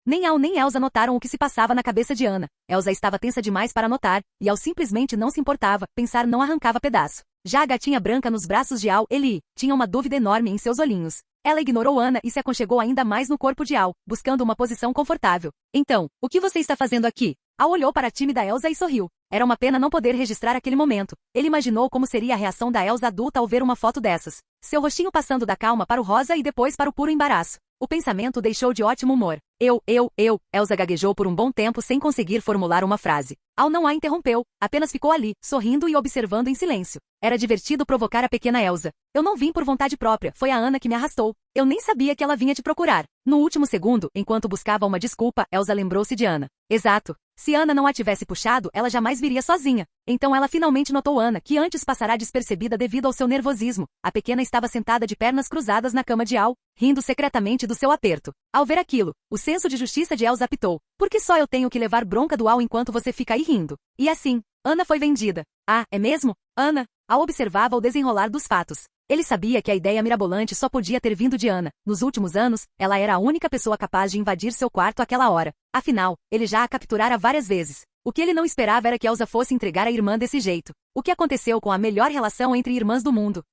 Nem Al nem Elsa notaram o que se passava na cabeça de Ana. Elsa estava tensa demais para notar, e Al simplesmente não se importava, pensar não arrancava pedaço. Já a gatinha branca nos braços de Al, Eli, tinha uma dúvida enorme em seus olhinhos. Ela ignorou Ana e se aconchegou ainda mais no corpo de Al, buscando uma posição confortável. Então, o que você está fazendo aqui? Al olhou para a tímida Elsa e sorriu. Era uma pena não poder registrar aquele momento. Ele imaginou como seria a reação da Elsa adulta ao ver uma foto dessas. Seu rostinho passando da calma para o rosa e depois para o puro embaraço. O pensamento deixou de ótimo humor. Elsa gaguejou por um bom tempo sem conseguir formular uma frase. Al não a interrompeu, apenas ficou ali, sorrindo e observando em silêncio. Era divertido provocar a pequena Elsa. Eu não vim por vontade própria, foi a Ana que me arrastou. Eu nem sabia que ela vinha te procurar. No último segundo, enquanto buscava uma desculpa, Elsa lembrou-se de Ana. Exato. Se Ana não a tivesse puxado, ela jamais viria sozinha. Então ela finalmente notou Ana, que antes passará despercebida devido ao seu nervosismo. A pequena estava sentada de pernas cruzadas na cama de Al, rindo secretamente do seu aperto. Ao ver aquilo, o senso de justiça de Elsa apitou. Por que só eu tenho que levar bronca do Al enquanto você fica aí rindo? E assim, Ana foi vendida. Ah, é mesmo? Ana? Al observava o desenrolar dos fatos. Ele sabia que a ideia mirabolante só podia ter vindo de Ana. Nos últimos anos, ela era a única pessoa capaz de invadir seu quarto àquela hora. Afinal, ele já a capturara várias vezes. O que ele não esperava era que Elsa fosse entregar a irmã desse jeito. O que aconteceu com a melhor relação entre irmãs do mundo?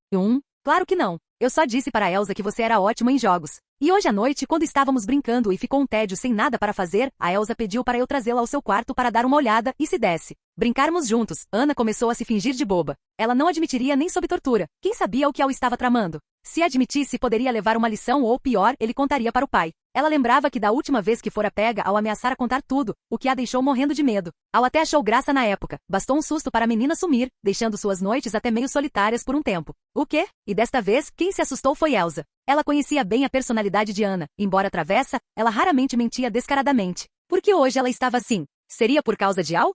Claro que não. Eu só disse para Elsa que você era ótima em jogos. E hoje à noite, quando estávamos brincando e ficou um tédio sem nada para fazer, a Elsa pediu para eu trazê-la ao seu quarto para dar uma olhada e se desse. Brincarmos juntos. Ana começou a se fingir de boba. Ela não admitiria nem sob tortura. Quem sabia o que Al estava tramando? Se admitisse, poderia levar uma lição ou, pior, ele contaria para o pai. Ela lembrava que da última vez que fora pega ao ameaçar a contar tudo, o que a deixou morrendo de medo. Al até achou graça na época. Bastou um susto para a menina sumir, deixando suas noites até meio solitárias por um tempo. O quê? E desta vez, quem se assustou foi Elsa. Ela conhecia bem a personalidade de Ana. Embora travessa, ela raramente mentia descaradamente. Por que hoje ela estava assim? Seria por causa de Al?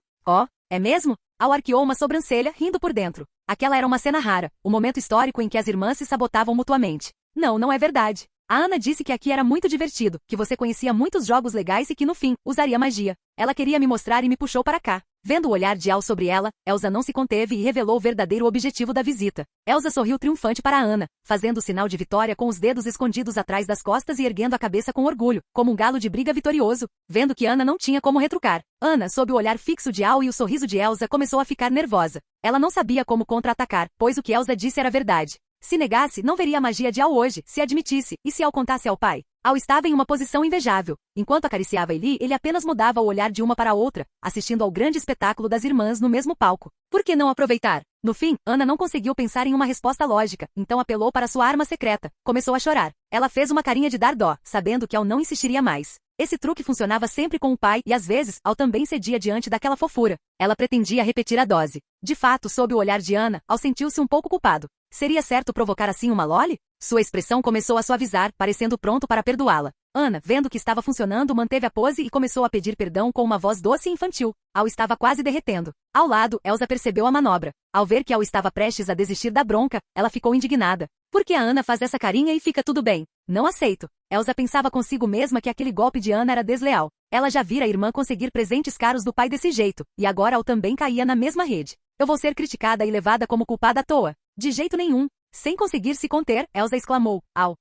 É mesmo? Al arqueou uma sobrancelha, rindo por dentro. Aquela era uma cena rara, o momento histórico em que as irmãs se sabotavam mutuamente. Não, não é verdade. A Ana disse que aqui era muito divertido, que você conhecia muitos jogos legais e que no fim, usaria magia. Ela queria me mostrar e me puxou para cá. Vendo o olhar de Al sobre ela, Elsa não se conteve e revelou o verdadeiro objetivo da visita. Elsa sorriu triunfante para Ana, fazendo o sinal de vitória com os dedos escondidos atrás das costas e erguendo a cabeça com orgulho, como um galo de briga vitorioso, vendo que Ana não tinha como retrucar. Ana, sob o olhar fixo de Al e o sorriso de Elsa, começou a ficar nervosa. Ela não sabia como contra-atacar, pois o que Elsa disse era verdade. Se negasse, não veria a magia de Al hoje, se admitisse, e se Al contasse ao pai. Al estava em uma posição invejável. Enquanto acariciava Ellie, ele apenas mudava o olhar de uma para a outra, assistindo ao grande espetáculo das irmãs no mesmo palco. Por que não aproveitar? No fim, Ana não conseguiu pensar em uma resposta lógica, então apelou para sua arma secreta. Começou a chorar. Ela fez uma carinha de dar dó, sabendo que Al não insistiria mais. Esse truque funcionava sempre com o pai e às vezes, Al também cedia diante daquela fofura. Ela pretendia repetir a dose. De fato, sob o olhar de Ana, Al sentiu-se um pouco culpado. Seria certo provocar assim uma Loli? Sua expressão começou a suavizar, parecendo pronto para perdoá-la. Ana, vendo que estava funcionando, manteve a pose e começou a pedir perdão com uma voz doce e infantil. Al estava quase derretendo. Ao lado, Elsa percebeu a manobra. Ao ver que Al estava prestes a desistir da bronca, ela ficou indignada. Por que a Ana faz essa carinha e fica tudo bem? Não aceito. Elsa pensava consigo mesma que aquele golpe de Ana era desleal. Ela já vira a irmã conseguir presentes caros do pai desse jeito, e agora Al também caía na mesma rede. Eu vou ser criticada e levada como culpada à toa. De jeito nenhum. Sem conseguir se conter, Elsa exclamou. Al.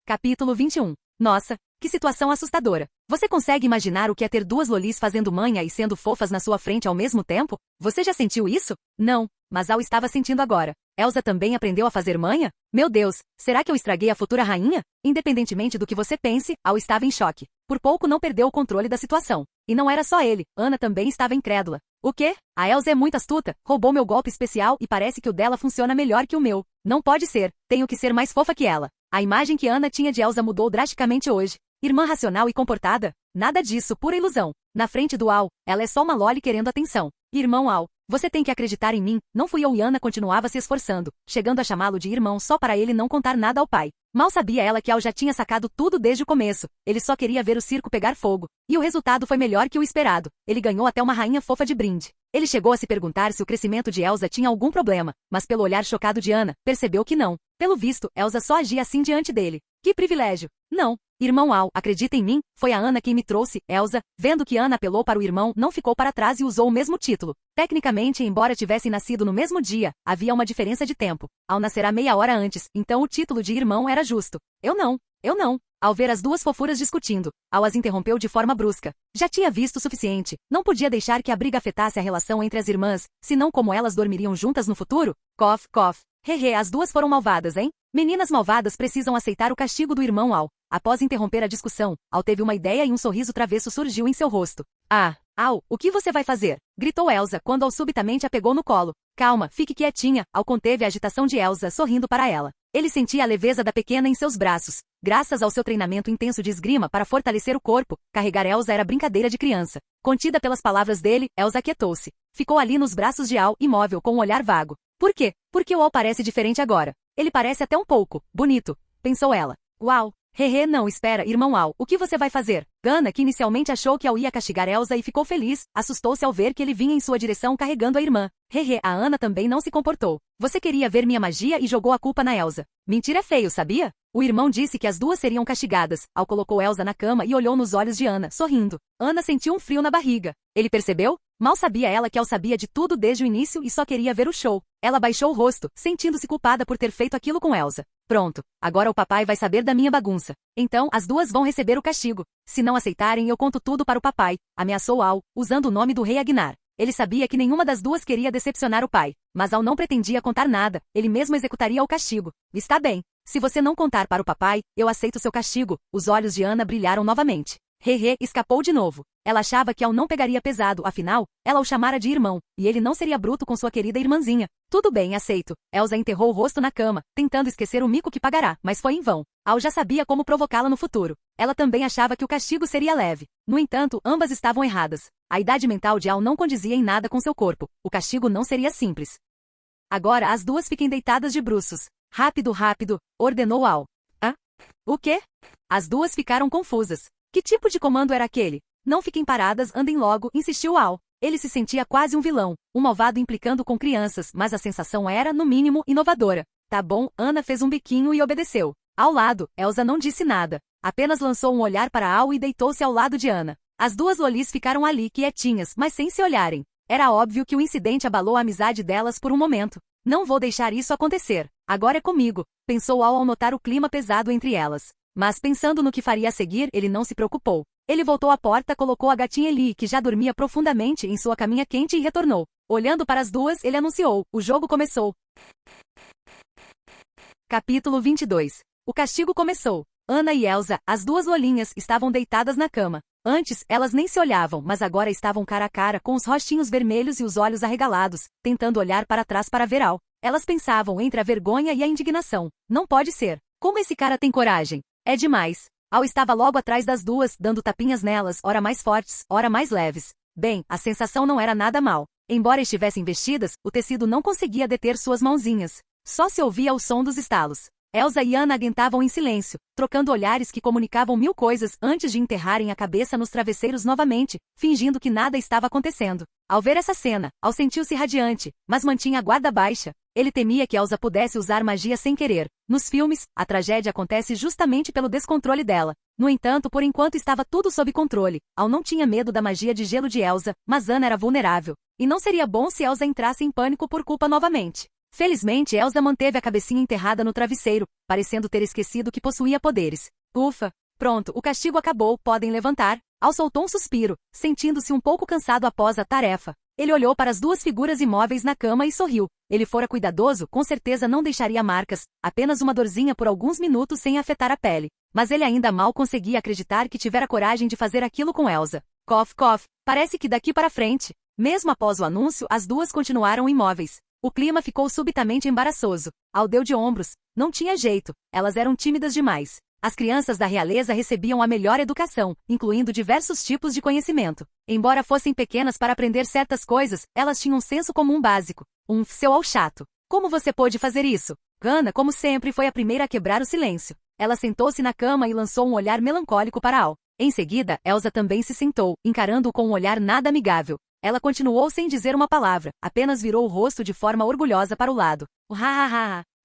Capítulo 21. Nossa, que situação assustadora. Você consegue imaginar o que é ter duas lolis fazendo manha e sendo fofas na sua frente ao mesmo tempo? Você já sentiu isso? Não, mas Al estava sentindo agora. Elsa também aprendeu a fazer manha? Meu Deus, será que eu estraguei a futura rainha? Independentemente do que você pense, Al estava em choque. Por pouco não perdeu o controle da situação. E não era só ele, Ana também estava incrédula. O quê? A Elsa é muito astuta, roubou meu golpe especial e parece que o dela funciona melhor que o meu. Não pode ser, tenho que ser mais fofa que ela. A imagem que Ana tinha de Elsa mudou drasticamente hoje. Irmã racional e comportada? Nada disso, pura ilusão. Na frente do Al, ela é só uma Loli querendo atenção. Irmão Al, você tem que acreditar em mim, não fui eu. E Ana continuava se esforçando, chegando a chamá-lo de irmão só para ele não contar nada ao pai. Mal sabia ela que Al já tinha sacado tudo desde o começo. Ele só queria ver o circo pegar fogo. E o resultado foi melhor que o esperado. Ele ganhou até uma rainha fofa de brinde. Ele chegou a se perguntar se o crescimento de Elsa tinha algum problema, mas pelo olhar chocado de Ana, percebeu que não. Pelo visto, Elsa só agia assim diante dele. Que privilégio! Não. Irmão Al, acredita em mim, foi a Ana quem me trouxe. Elsa, vendo que Ana apelou para o irmão, não ficou para trás e usou o mesmo título. Tecnicamente, embora tivessem nascido no mesmo dia, havia uma diferença de tempo. Al nascerá meia hora antes, então o título de irmão era justo. Eu não. Ao ver as duas fofuras discutindo, Al as interrompeu de forma brusca. Já tinha visto o suficiente. Não podia deixar que a briga afetasse a relação entre as irmãs, senão como elas dormiriam juntas no futuro? Cof, cof. Hehe, as duas foram malvadas, hein? Meninas malvadas precisam aceitar o castigo do irmão Al. Após interromper a discussão, Al teve uma ideia e um sorriso travesso surgiu em seu rosto. Ah, Al, o que você vai fazer? Gritou Elsa quando Al subitamente a pegou no colo. Calma, fique quietinha. Al conteve a agitação de Elsa, sorrindo para ela. Ele sentia a leveza da pequena em seus braços. Graças ao seu treinamento intenso de esgrima para fortalecer o corpo, carregar Elsa era brincadeira de criança. Contida pelas palavras dele, Elsa aquietou-se. Ficou ali nos braços de Al, imóvel, com um olhar vago. Por quê? Porque o Al parece diferente agora. Ele parece até um pouco bonito, pensou ela. Uau! Hehe, não, espera, irmão Al, o que você vai fazer? Ana, que inicialmente achou que Al ia castigar Elsa e ficou feliz, assustou-se ao ver que ele vinha em sua direção carregando a irmã. Hehe, a Ana também não se comportou. Você queria ver minha magia e jogou a culpa na Elsa. Mentira é feio, sabia? O irmão disse que as duas seriam castigadas. Al colocou Elsa na cama e olhou nos olhos de Ana, sorrindo. Ana sentiu um frio na barriga. Ele percebeu? Mal sabia ela que Al sabia de tudo desde o início e só queria ver o show. Ela baixou o rosto, sentindo-se culpada por ter feito aquilo com Elsa. Pronto, agora o papai vai saber da minha bagunça. Então, as duas vão receber o castigo. Se não aceitarem, eu conto tudo para o papai, ameaçou Al, usando o nome do rei Agnar. Ele sabia que nenhuma das duas queria decepcionar o pai, mas Al não pretendia contar nada, ele mesmo executaria o castigo. Está bem. Se você não contar para o papai, eu aceito seu castigo. Os olhos de Ana brilharam novamente. Hehe, escapou de novo. Ela achava que Al não pegaria pesado, afinal, ela o chamara de irmão, e ele não seria bruto com sua querida irmãzinha. Tudo bem, aceito. Elsa enterrou o rosto na cama, tentando esquecer o mico que pagará, mas foi em vão. Al já sabia como provocá-la no futuro. Ela também achava que o castigo seria leve. No entanto, ambas estavam erradas. A idade mental de Al não condizia em nada com seu corpo. O castigo não seria simples. Agora as duas fiquem deitadas de bruços. Rápido, rápido, ordenou Al. Hã? O quê? As duas ficaram confusas. Que tipo de comando era aquele? Não fiquem paradas, andem logo, insistiu Al. Ele se sentia quase um vilão, um malvado implicando com crianças, mas a sensação era, no mínimo, inovadora. Tá bom, Ana fez um biquinho e obedeceu. Ao lado, Elsa não disse nada. Apenas lançou um olhar para Al e deitou-se ao lado de Ana. As duas lolis ficaram ali quietinhas, mas sem se olharem. Era óbvio que o incidente abalou a amizade delas por um momento. Não vou deixar isso acontecer. Agora é comigo, pensou Al ao notar o clima pesado entre elas. Mas pensando no que faria a seguir, ele não se preocupou. Ele voltou à porta, colocou a gatinha Ellie, que já dormia profundamente, em sua caminha quente e retornou. Olhando para as duas, ele anunciou: o jogo começou. Capítulo 22. O castigo começou. Ana e Elsa, as duas lolinhas, estavam deitadas na cama. Antes, elas nem se olhavam, mas agora estavam cara a cara, com os rostinhos vermelhos e os olhos arregalados, tentando olhar para trás para ver Al. Elas pensavam entre a vergonha e a indignação. Não pode ser. Como esse cara tem coragem? É demais. Al estava logo atrás das duas, dando tapinhas nelas, ora mais fortes, ora mais leves. Bem, a sensação não era nada mal. Embora estivessem vestidas, o tecido não conseguia deter suas mãozinhas. Só se ouvia o som dos estalos. Elsa e Ana aguentavam em silêncio, trocando olhares que comunicavam mil coisas antes de enterrarem a cabeça nos travesseiros novamente, fingindo que nada estava acontecendo. Ao ver essa cena, Al sentiu-se radiante, mas mantinha a guarda baixa. Ele temia que Elsa pudesse usar magia sem querer. Nos filmes, a tragédia acontece justamente pelo descontrole dela. No entanto, por enquanto estava tudo sob controle. Al não tinha medo da magia de gelo de Elsa, mas Ana era vulnerável. E não seria bom se Elsa entrasse em pânico por culpa novamente. Felizmente, Elsa manteve a cabecinha enterrada no travesseiro, parecendo ter esquecido que possuía poderes. Ufa! Pronto, o castigo acabou, podem levantar. Al soltou um suspiro, sentindo-se um pouco cansado após a tarefa. Ele olhou para as duas figuras imóveis na cama e sorriu. Ele fora cuidadoso, com certeza não deixaria marcas, apenas uma dorzinha por alguns minutos sem afetar a pele. Mas ele ainda mal conseguia acreditar que tivera coragem de fazer aquilo com Elsa. Cof, cof, parece que daqui para frente. Mesmo após o anúncio, as duas continuaram imóveis. O clima ficou subitamente embaraçoso. Al deu de ombros. Não tinha jeito, elas eram tímidas demais. As crianças da realeza recebiam a melhor educação, incluindo diversos tipos de conhecimento. Embora fossem pequenas para aprender certas coisas, elas tinham um senso comum básico. Seu Al chato. Como você pôde fazer isso? Ana, como sempre, foi a primeira a quebrar o silêncio. Ela sentou-se na cama e lançou um olhar melancólico para Al. Em seguida, Elsa também se sentou, encarando-o com um olhar nada amigável. Ela continuou sem dizer uma palavra, apenas virou o rosto de forma orgulhosa para o lado.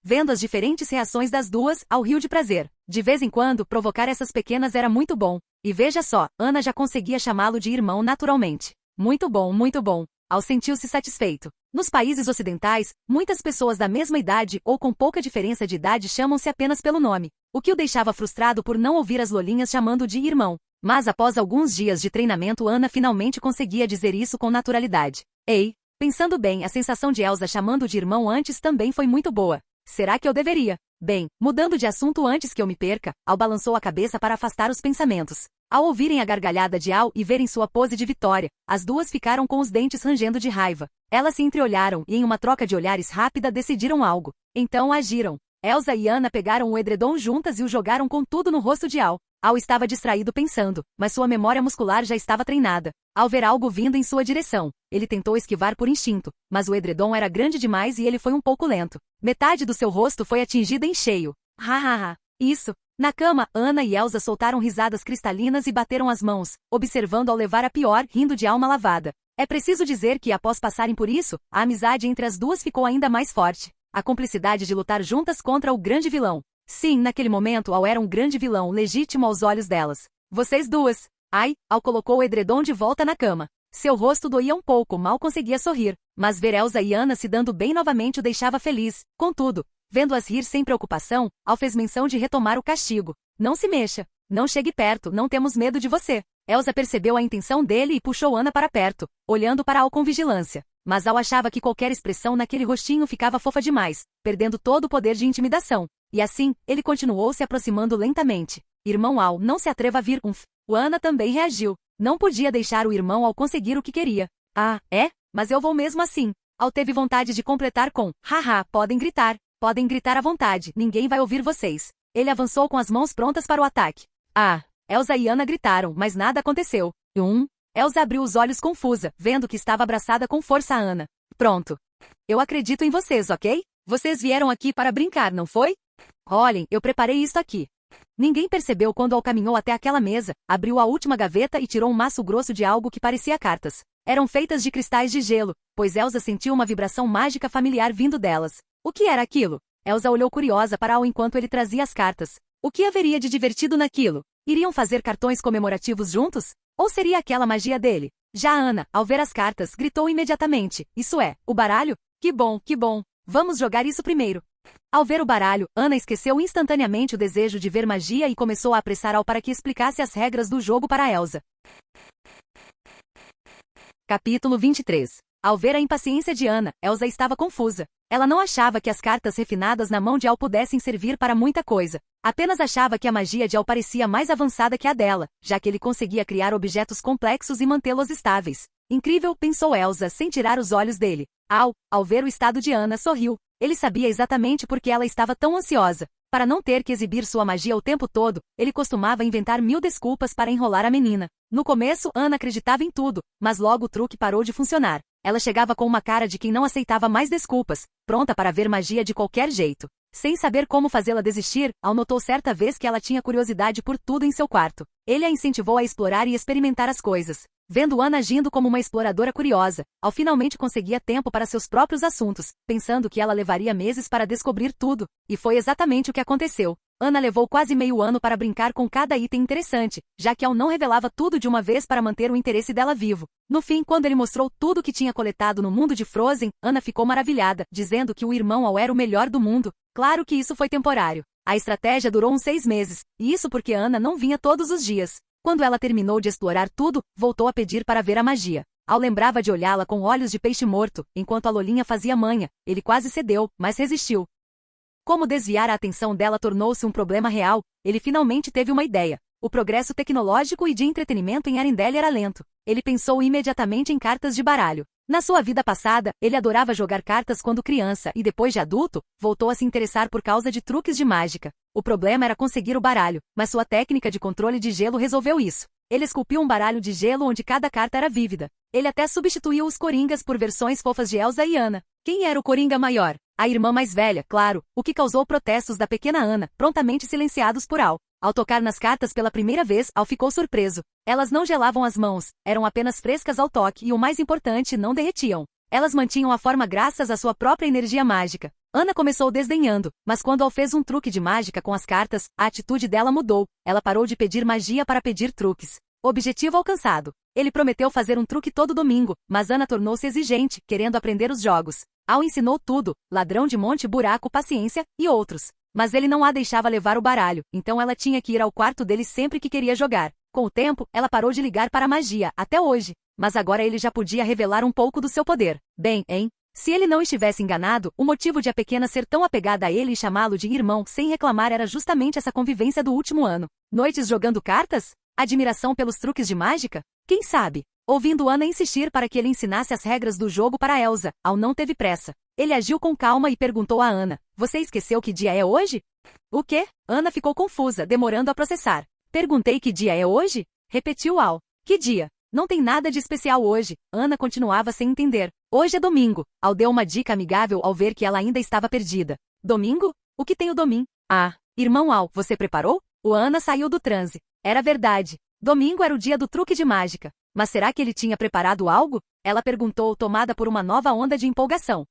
Vendo as diferentes reações das duas, Al riu de prazer. De vez em quando, provocar essas pequenas era muito bom. E veja só, Ana já conseguia chamá-lo de irmão naturalmente. Muito bom, muito bom. Al sentiu-se satisfeito. Nos países ocidentais, muitas pessoas da mesma idade ou com pouca diferença de idade chamam-se apenas pelo nome, o que o deixava frustrado por não ouvir as lolinhas chamando de irmão. Mas após alguns dias de treinamento, Ana finalmente conseguia dizer isso com naturalidade. Ei, pensando bem, a sensação de Elsa chamando de irmão antes também foi muito boa. Será que eu deveria? Bem, mudando de assunto antes que eu me perca, Al balançou a cabeça para afastar os pensamentos. Ao ouvirem a gargalhada de Al e verem sua pose de vitória, as duas ficaram com os dentes rangendo de raiva. Elas se entreolharam e em uma troca de olhares rápida decidiram algo. Então agiram. Elsa e Ana pegaram o edredom juntas e o jogaram com tudo no rosto de Al. Al estava distraído pensando, mas sua memória muscular já estava treinada. Ao ver algo vindo em sua direção, ele tentou esquivar por instinto, mas o edredom era grande demais e ele foi um pouco lento. Metade do seu rosto foi atingida em cheio. Isso. Na cama, Ana e Elsa soltaram risadas cristalinas e bateram as mãos, observando ao levar a pior, rindo de alma lavada. É preciso dizer que, após passarem por isso, a amizade entre as duas ficou ainda mais forte. A cumplicidade de lutar juntas contra o grande vilão. Sim, naquele momento Al era um grande vilão, legítimo aos olhos delas. Vocês duas. Ai, Al colocou o edredom de volta na cama. Seu rosto doía um pouco, mal conseguia sorrir. Mas ver Elsa e Ana se dando bem novamente o deixava feliz. Contudo, vendo-as rir sem preocupação, Al fez menção de retomar o castigo. Não se mexa. Não chegue perto, não temos medo de você. Elsa percebeu a intenção dele e puxou Ana para perto, olhando para Al com vigilância. Mas Al achava que qualquer expressão naquele rostinho ficava fofa demais, perdendo todo o poder de intimidação. E assim, ele continuou se aproximando lentamente. Irmão Al, não se atreva a vir. Ana também reagiu. Não podia deixar o irmão Al conseguir o que queria. Ah, é? Mas eu vou mesmo assim. Al teve vontade de completar com, podem gritar à vontade, ninguém vai ouvir vocês. Ele avançou com as mãos prontas para o ataque. Elsa e Ana gritaram, mas nada aconteceu. Elsa abriu os olhos confusa, vendo que estava abraçada com força a Ana. Pronto. Eu acredito em vocês, ok? Vocês vieram aqui para brincar, não foi? Olhem, eu preparei isto aqui. Ninguém percebeu quando Al caminhou até aquela mesa, abriu a última gaveta e tirou um maço grosso de algo que parecia cartas. Eram feitas de cristais de gelo, pois Elsa sentiu uma vibração mágica familiar vindo delas. O que era aquilo? Elsa olhou curiosa para Al enquanto ele trazia as cartas. O que haveria de divertido naquilo? Iriam fazer cartões comemorativos juntos? Ou seria aquela magia dele? Já Ana, ao ver as cartas, gritou imediatamente. Isso é, o baralho? Que bom, que bom. Vamos jogar isso primeiro. Ao ver o baralho, Ana esqueceu instantaneamente o desejo de ver magia e começou a apressar Al para que explicasse as regras do jogo para Elsa. Capítulo 23. Ao ver a impaciência de Ana, Elsa estava confusa. Ela não achava que as cartas refinadas na mão de Al pudessem servir para muita coisa. Apenas achava que a magia de Al parecia mais avançada que a dela, já que ele conseguia criar objetos complexos e mantê-los estáveis. Incrível, pensou Elsa sem tirar os olhos dele. Ao ver o estado de Ana, sorriu. Ele sabia exatamente por que ela estava tão ansiosa. Para não ter que exibir sua magia o tempo todo, ele costumava inventar 1000 desculpas para enrolar a menina. No começo, Ana acreditava em tudo, mas logo o truque parou de funcionar. Ela chegava com uma cara de quem não aceitava mais desculpas, pronta para ver magia de qualquer jeito. Sem saber como fazê-la desistir, Al notou certa vez que ela tinha curiosidade por tudo em seu quarto. Ele a incentivou a explorar e experimentar as coisas. Vendo Ana agindo como uma exploradora curiosa, Al finalmente conseguia tempo para seus próprios assuntos, pensando que ela levaria meses para descobrir tudo. E foi exatamente o que aconteceu. Ana levou quase meio ano para brincar com cada item interessante, já que Al não revelava tudo de uma vez para manter o interesse dela vivo. No fim, quando ele mostrou tudo o que tinha coletado no mundo de Frozen, Ana ficou maravilhada, dizendo que o irmão Al era o melhor do mundo. Claro que isso foi temporário. A estratégia durou uns 6 meses, e isso porque Ana não vinha todos os dias. Quando ela terminou de explorar tudo, voltou a pedir para ver a magia. Al lembrava de olhá-la com olhos de peixe morto, enquanto a Lolinha fazia manha. Ele quase cedeu, mas resistiu. Como desviar a atenção dela tornou-se um problema real, ele finalmente teve uma ideia. O progresso tecnológico e de entretenimento em Arendelle era lento. Ele pensou imediatamente em cartas de baralho. Na sua vida passada, ele adorava jogar cartas quando criança e depois de adulto, voltou a se interessar por causa de truques de mágica. O problema era conseguir o baralho, mas sua técnica de controle de gelo resolveu isso. Ele esculpiu um baralho de gelo onde cada carta era vívida. Ele até substituiu os coringas por versões fofas de Elsa e Anna. Quem era o coringa maior? A irmã mais velha, claro, o que causou protestos da pequena Anna, prontamente silenciados por Al. Ao tocar nas cartas pela primeira vez, Al ficou surpreso. Elas não gelavam as mãos, eram apenas frescas ao toque e o mais importante, não derretiam. Elas mantinham a forma graças à sua própria energia mágica. Anna começou desdenhando, mas quando Al fez um truque de mágica com as cartas, a atitude dela mudou. Ela parou de pedir magia para pedir truques. Objetivo alcançado. Ele prometeu fazer um truque todo domingo, mas Anna tornou-se exigente, querendo aprender os jogos. Al ensinou tudo, ladrão de monte, buraco, paciência, e outros. Mas ele não a deixava levar o baralho, então ela tinha que ir ao quarto dele sempre que queria jogar. Com o tempo, ela parou de ligar para a magia, até hoje. Mas agora ele já podia revelar um pouco do seu poder. Bem, hein? Se ele não estivesse enganado, o motivo de a pequena ser tão apegada a ele e chamá-lo de irmão sem reclamar era justamente essa convivência do último ano. Noites jogando cartas? Admiração pelos truques de mágica? Quem sabe? Ouvindo Anna insistir para que ele ensinasse as regras do jogo para Elsa, Al não teve pressa. Ele agiu com calma e perguntou a Anna, você esqueceu que dia é hoje? O quê? Anna ficou confusa, demorando a processar. Perguntei que dia é hoje? Repetiu Al. Que dia? Não tem nada de especial hoje. Anna continuava sem entender. Hoje é domingo. Al deu uma dica amigável ao ver que ela ainda estava perdida. Domingo? O que tem o domingo? Ah, irmão Al, você preparou? O Anna saiu do transe. Era verdade. Domingo era o dia do truque de mágica. Mas será que ele tinha preparado algo? Ela perguntou, tomada por uma nova onda de empolgação.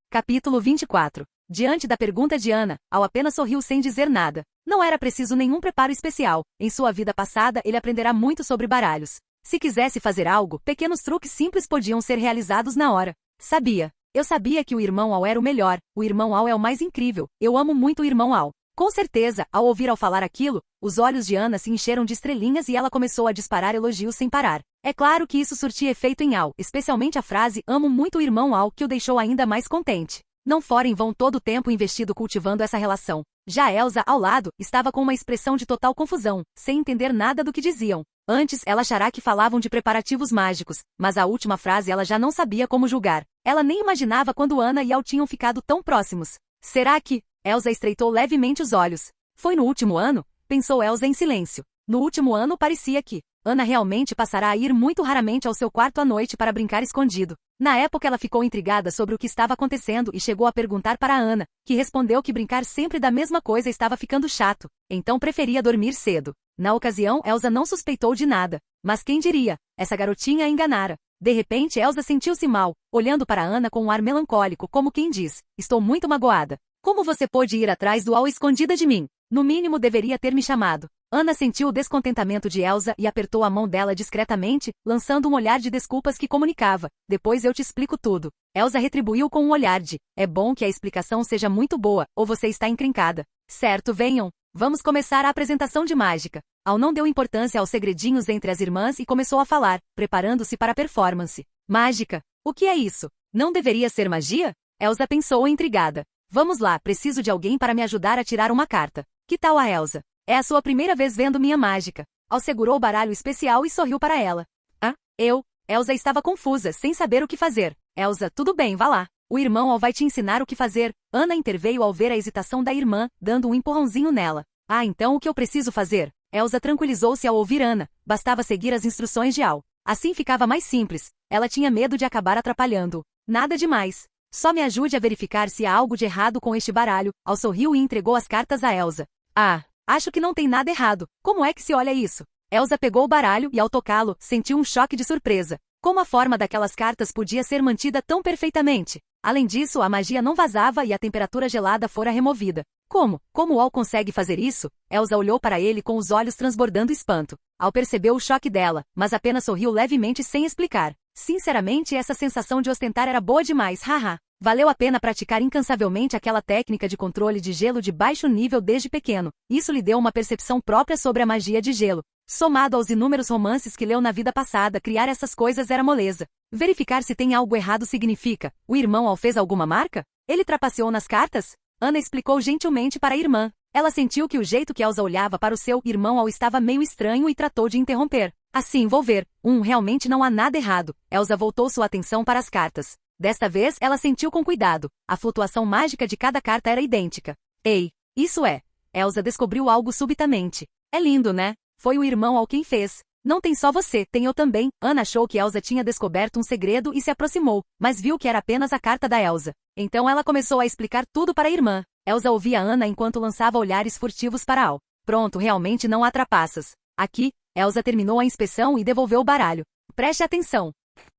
Capítulo 24. Diante da pergunta de Anna, Al apenas sorriu sem dizer nada. Não era preciso nenhum preparo especial. Em sua vida passada, ele aprenderá muito sobre baralhos. Se quisesse fazer algo, pequenos truques simples podiam ser realizados na hora. Sabia. Eu sabia que o irmão Al era o melhor. O irmão Al é o mais incrível. Eu amo muito o irmão Al. Com certeza, ao ouvir Al falar aquilo, os olhos de Anna se encheram de estrelinhas e ela começou a disparar elogios sem parar. É claro que isso surtia efeito em Al, especialmente a frase amo muito o irmão Al que o deixou ainda mais contente. Não fora em vão todo o tempo investido cultivando essa relação. Já Elsa, ao lado, estava com uma expressão de total confusão, sem entender nada do que diziam. Antes, ela achará que falavam de preparativos mágicos, mas a última frase ela já não sabia como julgar. Ela nem imaginava quando Anna e Al tinham ficado tão próximos. Será que... Elsa estreitou levemente os olhos. Foi no último ano? Pensou Elsa em silêncio. No último ano parecia que Ana realmente passará a ir muito raramente ao seu quarto à noite para brincar escondido. Na época ela ficou intrigada sobre o que estava acontecendo e chegou a perguntar para Ana, que respondeu que brincar sempre da mesma coisa estava ficando chato, então preferia dormir cedo. Na ocasião, Elsa não suspeitou de nada, mas quem diria, essa garotinha a enganara. De repente Elsa sentiu-se mal, olhando para Ana com um ar melancólico como quem diz, estou muito magoada. Como você pôde ir atrás do Al escondida de mim? No mínimo deveria ter me chamado. Ana sentiu o descontentamento de Elsa e apertou a mão dela discretamente, lançando um olhar de desculpas que comunicava, depois eu te explico tudo. Elsa retribuiu com um olhar de, é bom que a explicação seja muito boa, ou você está encrencada. Certo, venham. Vamos começar a apresentação de mágica. Al não deu importância aos segredinhos entre as irmãs e começou a falar, preparando-se para a performance. Mágica? O que é isso? Não deveria ser magia? Elsa pensou intrigada. Vamos lá, preciso de alguém para me ajudar a tirar uma carta. Que tal a Elsa? É a sua primeira vez vendo minha mágica. Al segurou o baralho especial e sorriu para ela. Ah, eu? Elsa estava confusa, sem saber o que fazer. Elsa, tudo bem, vá lá. O irmão Al vai te ensinar o que fazer. Ana interveio ao ver a hesitação da irmã, dando um empurrãozinho nela. Ah, então o que eu preciso fazer? Elsa tranquilizou-se ao ouvir Ana. Bastava seguir as instruções de Al. Assim ficava mais simples. Ela tinha medo de acabar atrapalhando. Nada demais. Só me ajude a verificar se há algo de errado com este baralho. Al sorriu e entregou as cartas a Elsa. Ah, acho que não tem nada errado. Como é que se olha isso? Elsa pegou o baralho e ao tocá-lo, sentiu um choque de surpresa. Como a forma daquelas cartas podia ser mantida tão perfeitamente? Além disso, a magia não vazava e a temperatura gelada fora removida. Como? Como Al consegue fazer isso? Elsa olhou para ele com os olhos transbordando espanto. Al percebeu o choque dela, mas apenas sorriu levemente sem explicar. Sinceramente, essa sensação de ostentar era boa demais, haha. Valeu a pena praticar incansavelmente aquela técnica de controle de gelo de baixo nível desde pequeno. Isso lhe deu uma percepção própria sobre a magia de gelo. Somado aos inúmeros romances que leu na vida passada, criar essas coisas era moleza. Verificar se tem algo errado significa, o irmão Al fez alguma marca? Ele trapaceou nas cartas? Ana explicou gentilmente para a irmã. Ela sentiu que o jeito que Elsa olhava para o seu irmão Al estava meio estranho e tratou de interromper. Assim, vou ver. Realmente não há nada errado. Elsa voltou sua atenção para as cartas. Desta vez, ela sentiu com cuidado. A flutuação mágica de cada carta era idêntica. Ei, isso é. Elsa descobriu algo subitamente. É lindo, né? Foi o irmão Al quem fez. Não tem só você, tem eu também. Ana achou que Elsa tinha descoberto um segredo e se aproximou, mas viu que era apenas a carta da Elsa. Então ela começou a explicar tudo para a irmã. Elsa ouvia Ana enquanto lançava olhares furtivos para Al. Pronto, realmente não há trapaças. Aqui, Elsa terminou a inspeção e devolveu o baralho. Preste atenção.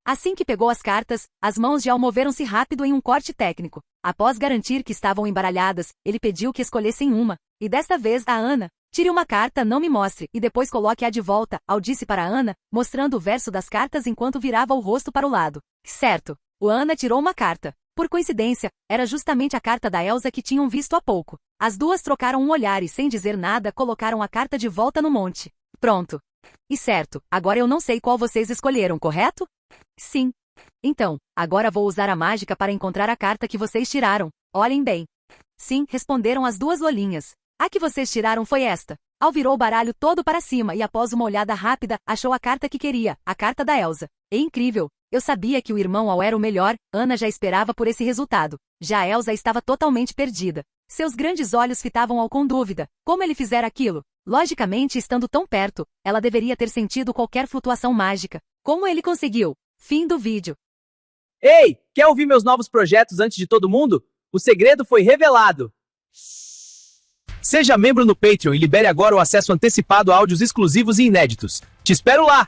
Assim que pegou as cartas, as mãos de Al moveram-se rápido em um corte técnico. Após garantir que estavam embaralhadas, ele pediu que escolhessem uma. E desta vez a Ana. Tire uma carta, não me mostre, e depois coloque-a de volta, Al disse para Ana, mostrando o verso das cartas enquanto virava o rosto para o lado. Certo. O Ana tirou uma carta. Por coincidência, era justamente a carta da Elsa que tinham visto há pouco. As duas trocaram um olhar e, sem dizer nada, colocaram a carta de volta no monte. Pronto. E certo, agora eu não sei qual vocês escolheram, correto? Sim. Então, agora vou usar a mágica para encontrar a carta que vocês tiraram. Olhem bem. Sim, responderam as duas lolinhas. A que vocês tiraram foi esta. Al virou o baralho todo para cima e após uma olhada rápida, achou a carta que queria, a carta da Elsa. É incrível. Eu sabia que o irmão Al era o melhor, Ana já esperava por esse resultado. Já a Elsa estava totalmente perdida. Seus grandes olhos fitavam Al com dúvida. Como ele fizera aquilo? Logicamente, estando tão perto, ela deveria ter sentido qualquer flutuação mágica. Como ele conseguiu? Fim do vídeo. Ei, quer ouvir meus novos projetos antes de todo mundo? O segredo foi revelado. Seja membro no Patreon e libere agora o acesso antecipado a áudios exclusivos e inéditos. Te espero lá!